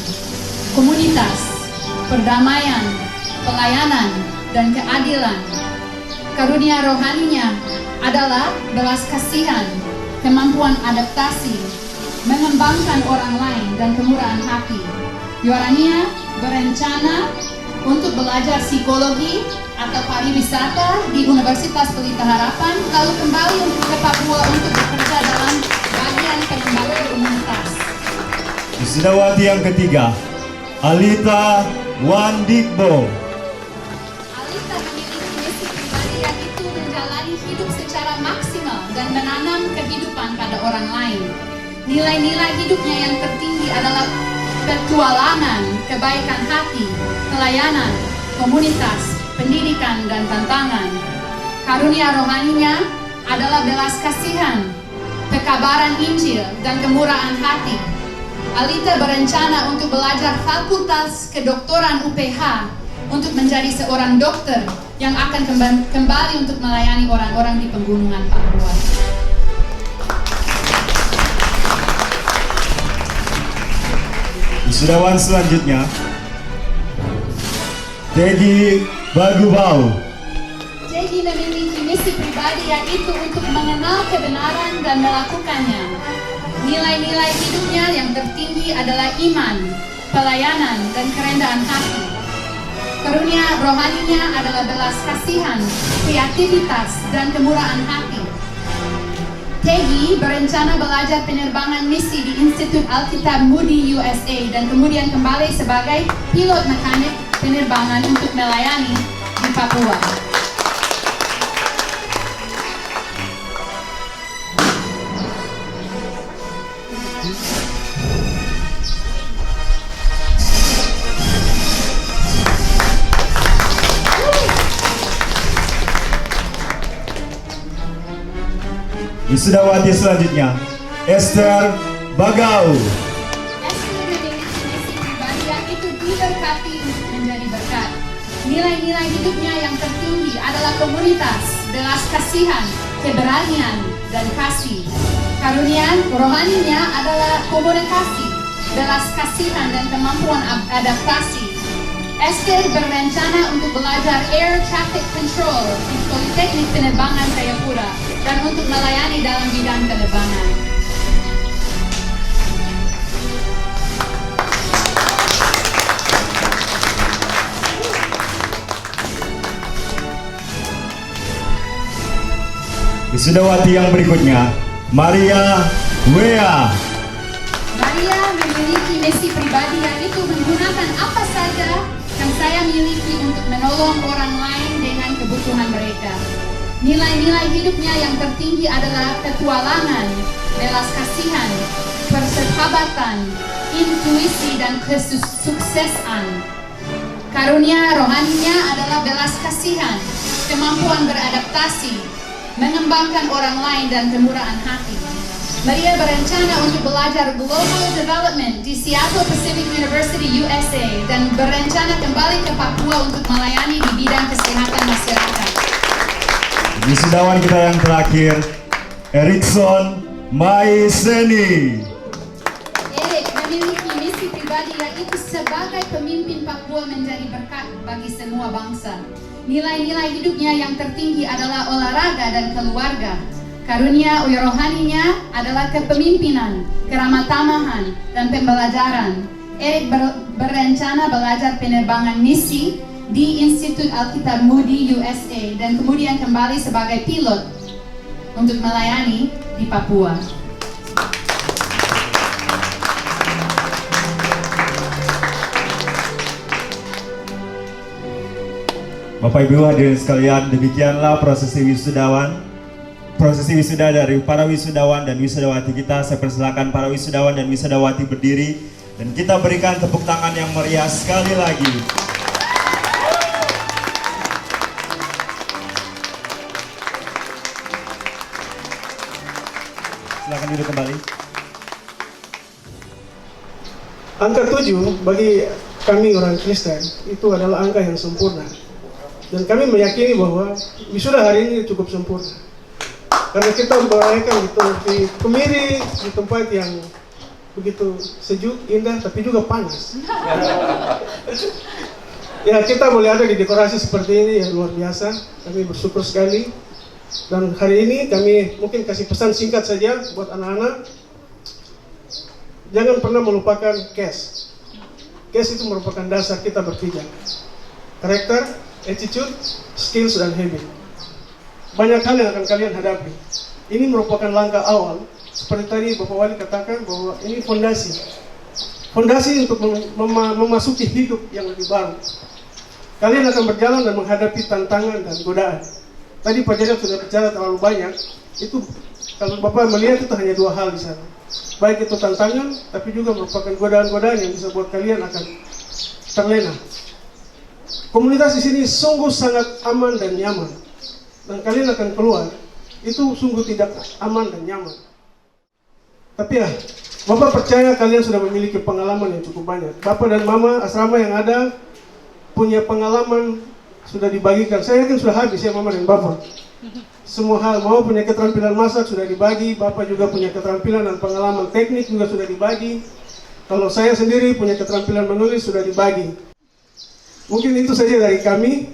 komunitas, perdamaian, pelayanan, dan keadilan. Karunia rohaninya adalah belas kasihan, kemampuan adaptasi, mengembangkan orang lain, dan kemurahan hati. Yorania berencana untuk belajar psikologi atau pariwisata di Universitas Pelita Harapan, lalu kembali ke Papua untuk bekerja dalam bagian pengembangan komunitas. Wisudawati yang ketiga, Alita Wandikbo. Alita memiliki misi pribadi, yaitu menjalani hidup secara maksimal dan menanam kehidupan pada orang lain. Nilai-nilai hidupnya yang tertinggi adalah petualangan, kebaikan hati, pelayanan, komunitas, pendidikan, dan tantangan. Karunia rohaninya adalah belas kasihan, pekabaran Injil, dan kemurahan hati. Alita berencana untuk belajar Fakultas Kedokteran UPH untuk menjadi seorang dokter yang akan kembali untuk melayani orang-orang di pegunungan Papua. Wisudawan selanjutnya, Teddy Bagubau. Teddy memiliki misi pribadi, yaitu untuk mengenal kebenaran dan melakukannya. Nilai-nilai hidupnya yang tertinggi adalah iman, pelayanan, dan kerendahan hati. Karunia rohaninya adalah belas kasihan, kreativitas, dan kemurahan hati. Tegi berencana belajar penerbangan misi di Institut Alkitab Moody USA dan kemudian kembali sebagai pilot mekanik penerbangan untuk melayani di Papua. Wisudawati selanjutnya, Esther Bagau. Esther memiliki misi pribadi yang itu diberkati untuk menjadi berkat. Nilai-nilai hidupnya yang tertinggi adalah komunitas, belas kasihan, keberanian, dan kasih. Karunia rohaninya adalah komunikasi, belas kasihan, dan kemampuan adaptasi. Esther berencana untuk belajar Air Traffic Control di Politeknik Penerbangan Jayapura dan untuk melayani dalam bidang penerbangan. Wisudawati yang berikutnya, Maria Wea. Maria memiliki misi pribadi yang itu menggunakan apa saja yang saya miliki untuk menolong orang lain dengan kebutuhan mereka. Nilai-nilai hidupnya yang tertinggi adalah petualangan, belas kasihan, persahabatan, intuisi, dan kesuksesan. Karunia rohaninya adalah belas kasihan, kemampuan beradaptasi, mengembangkan orang lain, dan kemurahan hati. Maria berencana untuk belajar Global Development di Seattle Pacific University, USA, dan berencana kembali ke Papua untuk melayani di bidang kesehatan masyarakat. Wisudawan kita yang terakhir, Erikson Maiseni. Erik memiliki misi pribadi yang itu sebagai pemimpin Papua menjadi berkat bagi semua bangsa. Nilai-nilai hidupnya yang tertinggi adalah olahraga dan keluarga. Karunia rohaninya adalah kepemimpinan, keramah tamahan, dan pembelajaran. Erik berencana belajar penerbangan misi di Institut Alkitab Moody USA dan kemudian kembali sebagai pilot untuk melayani di Papua. Bapak Ibu hadirin sekalian, demikianlah prosesi wisuda dari para wisudawan dan wisudawati kita. Saya persilakan para wisudawan dan wisudawati berdiri dan kita berikan tepuk tangan yang meriah sekali lagi. Silakan duduk kembali. Angka 7 bagi kami orang Kristen itu adalah angka yang sempurna. Dan kami meyakini bahwa wisuda hari ini cukup sempurna. Karena kita merayakan di Kemiri, di tempat yang begitu sejuk, indah, tapi juga panas. Ya, kita boleh ada di dekorasi seperti ini yang luar biasa. Kami bersyukur sekali. Dan hari ini kami mungkin kasih pesan singkat saja buat anak-anak. Jangan pernah melupakan cash. Cash itu merupakan dasar kita berpijak. Karakter, attitude, skills, dan habit. Banyak hal yang akan kalian hadapi. Ini merupakan langkah awal. Seperti tadi Bapak Wali katakan bahwa ini fondasi. Fondasi untuk memasuki hidup yang lebih baru. Kalian akan berjalan dan menghadapi tantangan dan godaan. Tadi Pak Jadab sudah bicara terlalu banyak. Itu kalau Bapak melihat itu hanya dua hal di sana. Baik itu tantangan, tapi juga merupakan godaan-godaan yang bisa buat kalian akan terlena. Komunitas di sini sungguh sangat aman dan nyaman. Dan kalian akan keluar, itu sungguh tidak aman dan nyaman. Tapi ya, Bapak percaya kalian sudah memiliki pengalaman yang cukup banyak. Bapak dan Mama asrama yang ada punya pengalaman sudah dibagikan. Saya yakin sudah habis ya Mama dan Bapak. Semua hal, Mama punya keterampilan masak sudah dibagi, Bapak juga punya keterampilan dan pengalaman teknik juga sudah dibagi. Kalau saya sendiri punya keterampilan menulis sudah dibagi. Mungkin itu saja dari kami.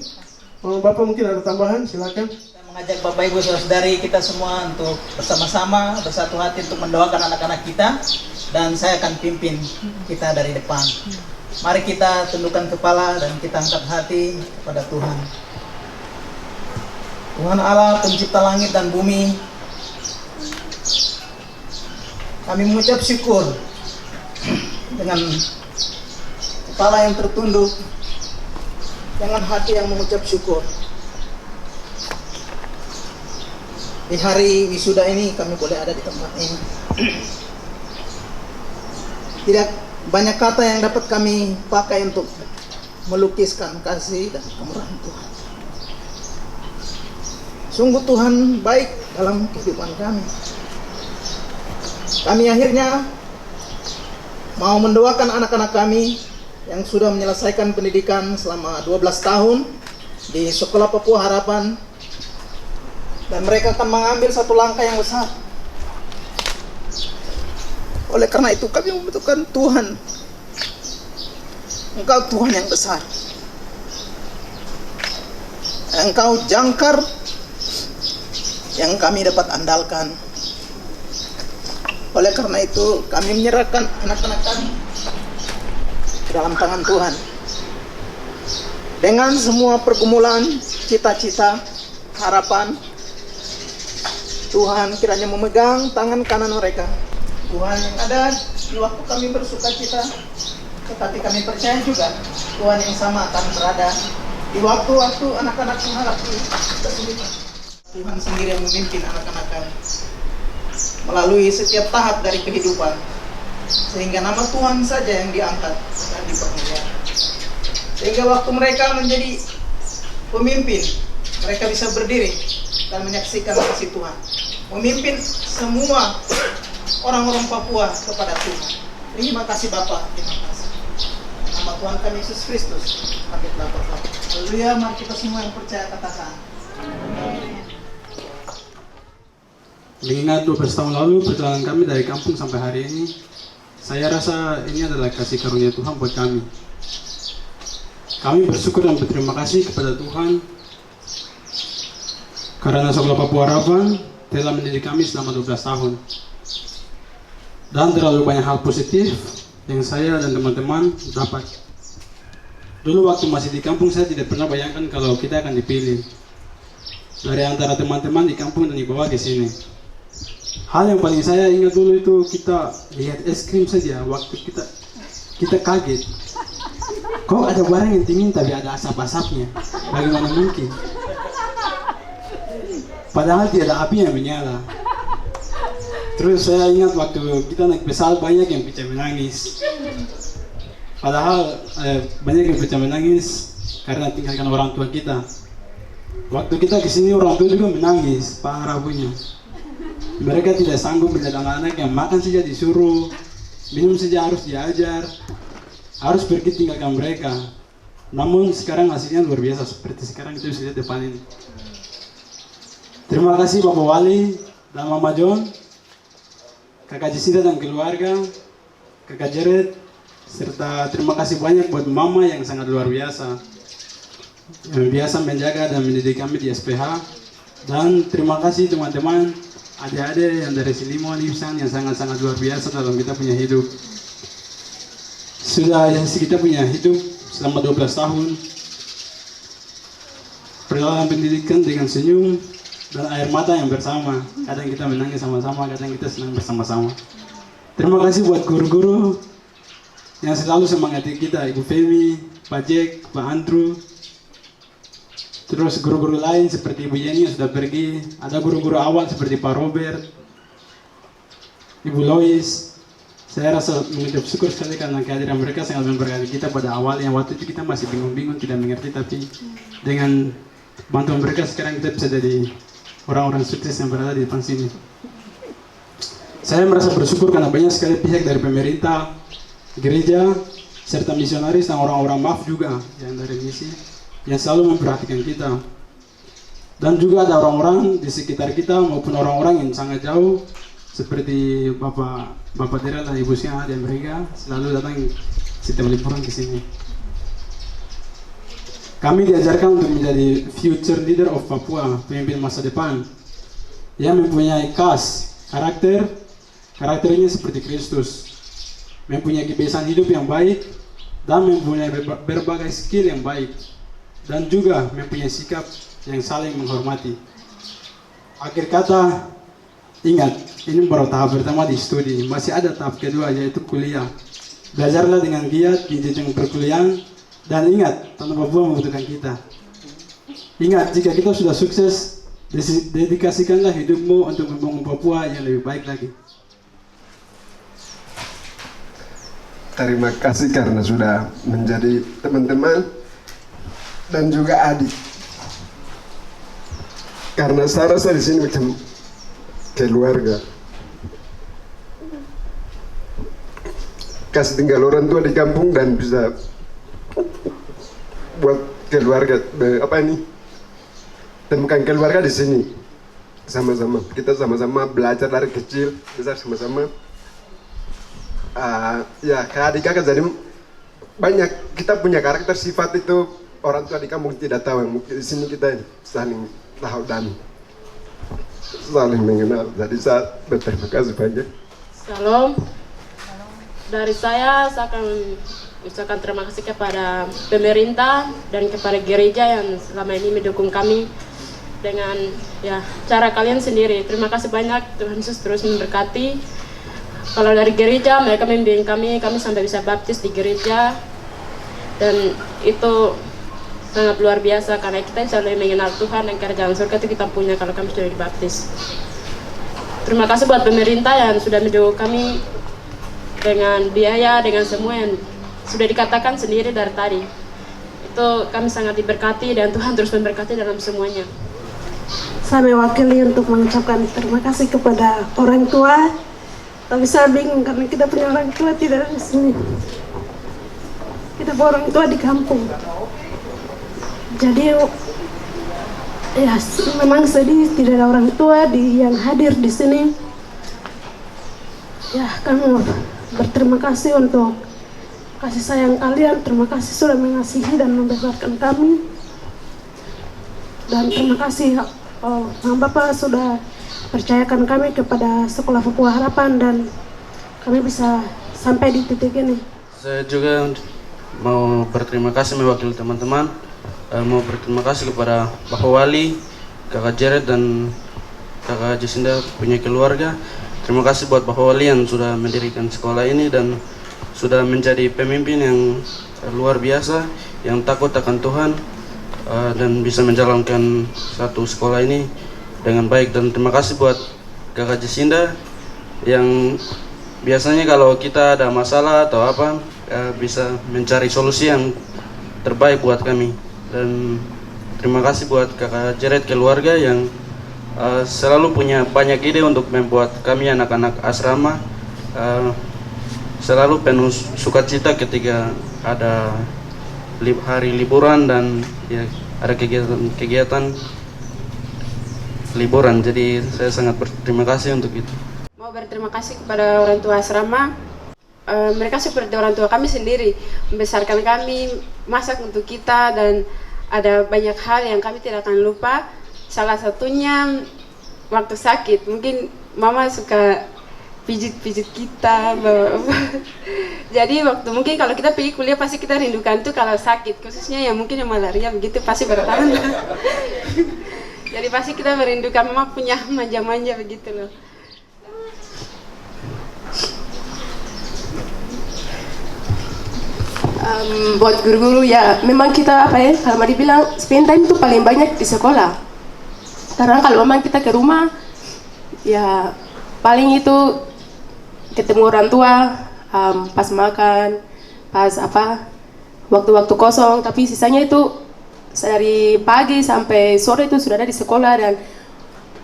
Bapak mungkin ada tambahan, silakan. Saya mengajak Bapak Ibu Saudari kita semua untuk bersama-sama bersatu hati untuk mendoakan anak-anak kita dan saya akan pimpin kita dari depan. Mari kita tundukkan kepala dan kita angkat hati kepada Tuhan. Tuhan Allah, pencipta langit dan bumi, kami mengucap syukur dengan kepala yang tertunduk, dengan hati yang mengucap syukur. Di hari wisuda ini kami boleh ada di tempat ini. Tidak banyak kata yang dapat kami pakai untuk melukiskan kasih dan kemurahan Tuhan. Sungguh Tuhan baik dalam kehidupan kami. Kami akhirnya mau mendoakan anak-anak kami yang sudah menyelesaikan pendidikan selama 12 tahun di Sekolah Papua Harapan, dan mereka akan mengambil satu langkah yang besar. Oleh karena itu kami membutuhkan Tuhan. Engkau Tuhan yang besar. Engkau jangkar yang kami dapat andalkan. Oleh karena itu kami menyerahkan anak-anak kami ke dalam tangan Tuhan. Dengan semua pergumulan, cita-cita, harapan, Tuhan kiranya memegang tangan kanan mereka. Tuhan yang ada di waktu kami bersuka cita, tetapi kami percaya juga Tuhan yang sama akan berada di waktu-waktu anak-anak menghadapi kesulitan. Tuhan sendiri yang memimpin anak-anak kami melalui setiap tahap dari kehidupan, sehingga nama Tuhan saja yang diangkat dan dipermuliakan. Sehingga waktu mereka menjadi pemimpin, mereka bisa berdiri dan menyaksikan kasih Tuhan, memimpin semua orang-orang Papua kepada Tuhan. Terima kasih Bapa, terima kasih. Nama Tuhan kami Yesus Kristus kami telah berdoa. Haleluya, mari kita semua yang percaya katakan. Amin. Mengingat 12 tahun lalu perjalanan kami dari kampung sampai hari ini, saya rasa ini adalah kasih karunia Tuhan buat kami. Kami bersyukur dan berterima kasih kepada Tuhan karena Sekolah Papua Harapan telah mendidik kami selama 12 tahun. Dan terlalu banyak hal positif yang saya dan teman-teman dapat. Dulu waktu masih di kampung saya tidak pernah bayangkan kalau kita akan dipilih dari antara teman-teman di kampung dan dibawa ke sini. Hal yang paling saya ingat dulu itu kita lihat es krim saja, waktu kita kaget. Kok ada barang yang dingin tapi ada asap-asapnya? Bagaimana mungkin? Padahal tidak ada api yang menyala. Terus saya ingat waktu kita naik pesawat banyak yang pecah menangis. Padahal banyak yang pecah menangis karena tinggalkan orang tua kita. Waktu kita kesini orang tua juga menangis, parah punya. Mereka tidak sanggup melihat anak-anak yang makan saja disuruh, minum saja harus diajar, harus pergi tinggalkan mereka. Namun sekarang hasilnya luar biasa seperti sekarang itu bisa lihat depan ini. Terima kasih Bapak Wali dan Mama John, Kakak Jacinta dan keluarga, Kakak Jared, serta terima kasih banyak buat Mama yang sangat luar biasa, yang biasa menjaga dan mendidik kami di SPH. Dan terima kasih teman-teman, adik-adik yang dari Silimo, Nipsan yang sangat-sangat luar biasa dalam kita punya hidup. Sudah kita punya hidup selama 12 tahun, perjalanan pendidikan dengan senyum dan air mata yang bersama. Kadang kita menangis sama-sama, kadang kita senang bersama-sama. Terima kasih buat guru-guru yang selalu semangati kita, Ibu Femi, Pak Jack, Pak Andrew. Terus guru-guru lain seperti Ibu Yeni yang sudah pergi. Ada guru-guru awal seperti Pak Robert, Ibu Lois. Saya rasa mengucap syukur sekali karena kehadiran mereka sangat memberkati kita pada awalnya. Waktu itu kita masih bingung-bingung, tidak mengerti, tapi dengan bantuan mereka sekarang kita bisa jadi orang-orang sukses yang berada di depan sini. Saya merasa bersyukur karena banyak sekali pihak dari pemerintah, gereja, serta misionaris dan orang-orang MAF juga yang dari misi yang selalu memperhatikan kita. Dan juga ada orang-orang di sekitar kita maupun orang-orang yang sangat jauh seperti Bapak Dera dan Ibu Sia dan mereka selalu datang setiap liburan ke sini. Kami diajarkan untuk menjadi future leader of Papua, pemimpin masa depan yang mempunyai karakternya seperti Kristus, mempunyai kebiasaan hidup yang baik, dan mempunyai berbagai skill yang baik, dan juga mempunyai sikap yang saling menghormati. Akhir kata, ingat, ini baru tahap pertama di studi, masih ada tahap kedua yaitu kuliah. Belajarlah dengan giat di jenjang perkuliahan, dan ingat, Tanah Papua membutuhkan kita. Ingat, jika kita sudah sukses, dedikasikanlah hidupmu untuk membangun Papua yang lebih baik lagi. Terima kasih karena sudah menjadi teman-teman dan juga adik. Karena saya rasa di sini macam keluarga. Kasih tinggal orang tua di kampung dan bisa buat keluarga temukan keluarga di sini sama-sama. Kita sama-sama belajar dari kecil, besar sama-sama. Ya kayak adik kakak, jadi banyak kita punya karakter sifat itu orang tua di kampung tidak tahu. Yang di sini kita saling tahu dan saling mengenal. Jadi saya berterima kasih banyak. Salam. Dari saya akan ucapkan terima kasih kepada pemerintah dan kepada gereja yang selama ini mendukung kami dengan ya cara kalian sendiri. Terima kasih banyak, Tuhan Yesus terus memberkati. Kalau dari gereja, mereka membimbing kami sampai bisa baptis di gereja, dan itu sangat luar biasa karena kita selalu mengenal Tuhan dan kerajaan surga itu kita punya kalau kami sudah dibaptis. Terima kasih buat pemerintah yang sudah mendukung kami dengan biaya, dengan semua yang sudah dikatakan sendiri dari tadi. Itu kami sangat diberkati dan Tuhan terus memberkati dalam semuanya. Saya mewakili untuk mengucapkan terima kasih kepada orang tua. Tapi saya bingung karena kita punya orang tua tidak di sini. Kita punya orang tua di kampung. Jadi ya memang sedih tidak ada orang tua yang hadir di sini. Ya kami berterima kasih untuk kasih sayang kalian. Terima kasih sudah mengasihi dan membesarkan kami. Dan terima kasih Mama Bapak sudah percayakan kami kepada Sekolah Papua Harapan dan kami bisa sampai di titik ini. Saya juga mau berterima kasih mewakili teman-teman. Mau berterima kasih kepada Bapak Wali, Kakak Jared dan Kakak Jacinda punya keluarga. Terima kasih buat Bapak Wali yang sudah mendirikan sekolah ini dan sudah menjadi pemimpin yang luar biasa, yang takut akan Tuhan dan bisa menjalankan satu sekolah ini dengan baik. Dan terima kasih buat Kakak Jacinda yang biasanya kalau kita ada masalah atau apa bisa mencari solusi yang terbaik buat kami. Dan terima kasih buat Kakak Jared keluarga yang selalu punya banyak ide untuk membuat kami anak-anak asrama selalu penuh sukacita ketika ada hari liburan dan ya, ada kegiatan liburan. Jadi saya sangat berterima kasih untuk itu. Mau berterima kasih kepada orang tua asrama. Mereka seperti orang tua kami sendiri, membesarkan kami, masak untuk kita, dan ada banyak hal yang kami tidak akan lupa. Salah satunya waktu sakit, mungkin mama suka pijit-pijit kita. Jadi waktu mungkin kalau kita pergi kuliah pasti kita rindukan tuh kalau sakit, khususnya yang mungkin yang malaria begitu pasti bertahan. Jadi pasti kita merindukan mama punya manja-manja begitu loh. Buat guru-guru ya memang kita apa ya, kalau mau dibilang spend time itu paling banyak di sekolah. Karena kalau memang kita ke rumah ya paling itu ketemu orang tua pas makan, pas apa waktu-waktu kosong, tapi sisanya itu dari pagi sampai sore itu sudah ada di sekolah dan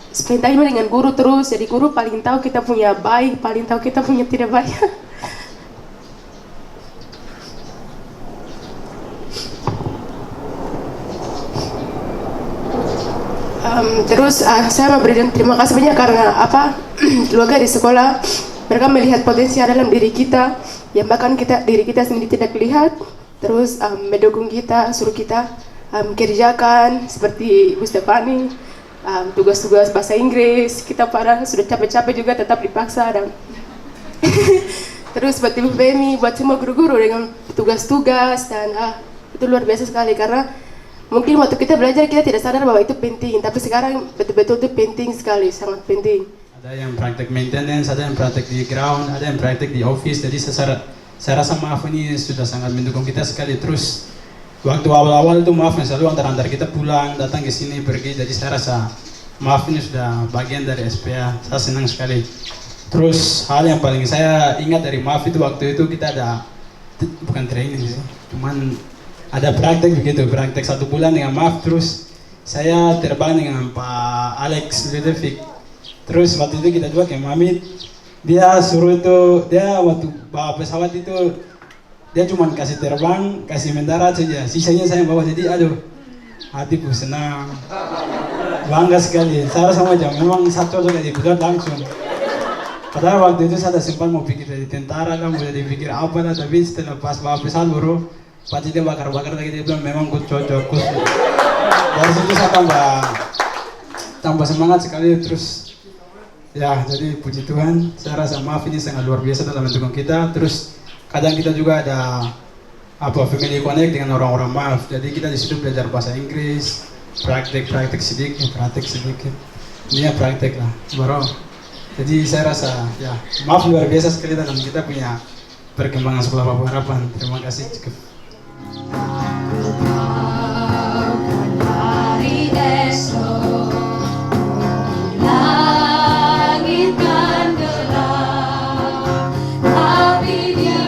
spend time dengan guru terus. Jadi guru paling tahu kita punya baik, paling tahu kita punya tidak baik. Terus saya mau berikan terima kasih banyak karena apa keluarga di sekolah mereka melihat potensi yang dalam diri kita yang bahkan diri kita sendiri tidak lihat, terus mendukung kita, suruh kita kerjakan seperti Bu Stefani, tugas-tugas bahasa Inggris. Kita sudah capek-capek juga tetap dipaksa dan terus buat Ibu Femi, buat semua guru-guru dengan tugas-tugas dan itu luar biasa sekali karena mungkin waktu kita belajar kita tidak sadar bahwa itu penting, tapi sekarang betul-betul itu penting sekali, sangat penting. Ada yang praktek maintenance, ada yang praktek di ground, ada yang praktek di office. Jadi saya rasa maaf ini sudah sangat mendukung kita sekali. Terus waktu awal-awal itu maaf selalu antar-antar kita pulang, datang ke sini, pergi. Jadi saya rasa maaf ini sudah bagian dari SPA. Saya senang sekali. Terus hal yang paling saya ingat dari maaf itu waktu itu kita ada, bukan training sih, cuman ada praktek begitu, praktek 1 bulan dengan maaf. Terus saya terbang dengan Pak Alex Ludovic. Terus waktu itu kita juga ke Mamit, dia suruh itu, dia waktu bawa pesawat itu dia cuma kasih terbang, kasih mendarat saja, sisanya saya bawa. Jadi aduh, hatiku senang, bangga sekali. Saya rasa macam memang satu juga dibuat langsung. Padahal waktu itu saya sempat mau pikir jadi tentara lah, mau jadi pikir apa lah, tapi setelah pas bawa pesawat baru pasti dia bakar-bakar lagi, dia bilang memang gue cocok. Dari situ saya tambah semangat sekali. Terus ya, jadi puji Tuhan, saya rasa maaf ini sangat luar biasa dalam mendukung kita. Terus kadang kita juga ada family connect dengan orang-orang maaf. Jadi kita di situ belajar bahasa Inggris, praktek sedikit. Ini ya praktek lah, baru. Jadi saya rasa ya maaf luar biasa sekali dalam kita punya perkembangan Sekolah Papua Harapan. Terima kasih. Cukup. Hari esok langit kan gelap, tapi Dia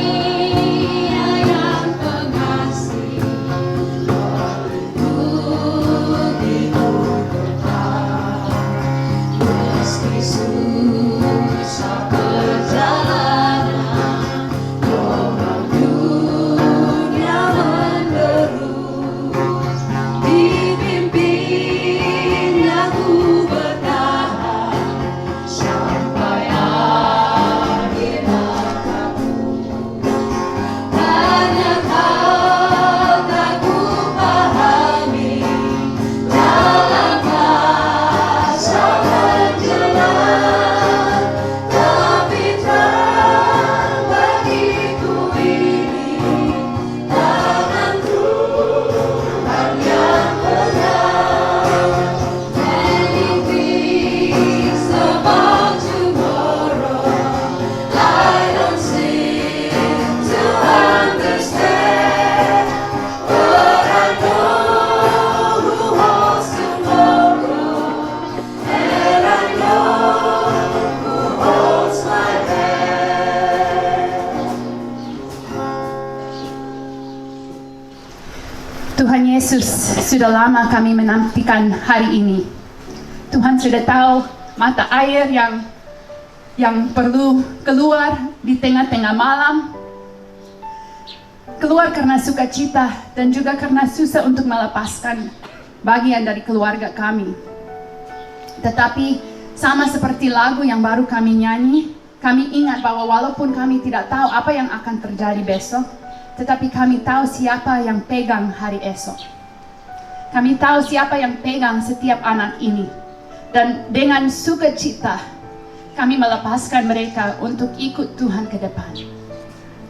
yang pengasih untuk hidup tetap. Meski susah perjalanan, ombak dunia menderu, dipimpin aku bertahan sampai akhir langkahku. Hanya Kau tak ku pahami jalanlah sangat jelas, tapi terang bagiku ini tangan Tuhan yang benar. Many things about tomorrow I don't seem to understand, but I know who holds tomorrow, and I know who holds my hand. Tuhan Yesus, sudah lama kami menantikan hari ini. Tuhan sudah tahu mata air yang perlu keluar di tengah-tengah malam. Keluar karena sukacita dan juga karena susah untuk melepaskan bagian dari keluarga kami. Tetapi sama seperti lagu yang baru kami nyanyi, kami ingat bahwa walaupun kami tidak tahu apa yang akan terjadi besok, tetapi kami tahu siapa yang pegang hari esok. Kami tahu siapa yang pegang setiap anak ini. Dan dengan sukacita kami melepaskan mereka untuk ikut Tuhan ke depan.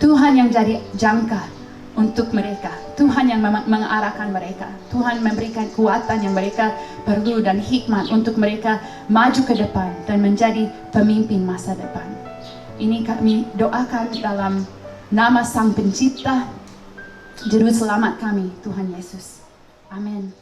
Tuhan yang jadi jangka untuk mereka. Tuhan yang mengarahkan mereka. Tuhan memberikan kekuatan yang mereka perlu dan hikmat untuk mereka maju ke depan dan menjadi pemimpin masa depan. Ini kami doakan dalam nama Sang Pencipta, Juru Selamat kami, Tuhan Yesus. Amin.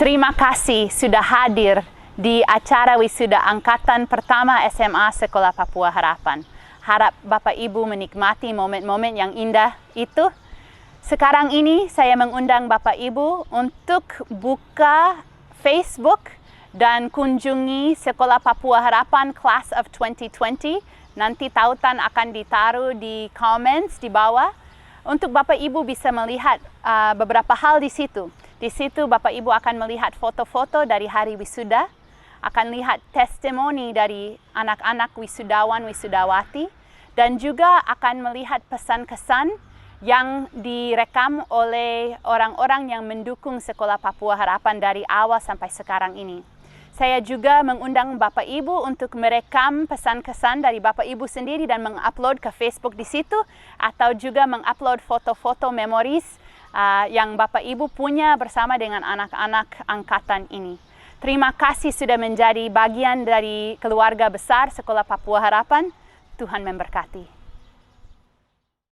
Terima kasih sudah hadir di acara wisuda angkatan pertama SMA Sekolah Papua Harapan. Harap Bapak Ibu menikmati momen-momen yang indah itu. Sekarang ini saya mengundang Bapak Ibu untuk buka Facebook dan kunjungi Sekolah Papua Harapan Class of 2020. Nanti tautan akan ditaruh di comments di bawah untuk Bapak Ibu bisa melihat beberapa hal di situ. Di situ Bapak Ibu akan melihat foto-foto dari hari wisuda, akan lihat testimoni dari anak-anak wisudawan wisudawati, dan juga akan melihat pesan-kesan yang direkam oleh orang-orang yang mendukung Sekolah Papua Harapan dari awal sampai sekarang ini. Saya juga mengundang Bapak Ibu untuk merekam pesan-kesan dari Bapak Ibu sendiri dan mengupload ke Facebook di situ, atau juga mengupload foto-foto memoris yang Bapak Ibu punya bersama dengan anak-anak angkatan ini. Terima kasih sudah menjadi bagian dari keluarga besar Sekolah Papua Harapan. Tuhan memberkati.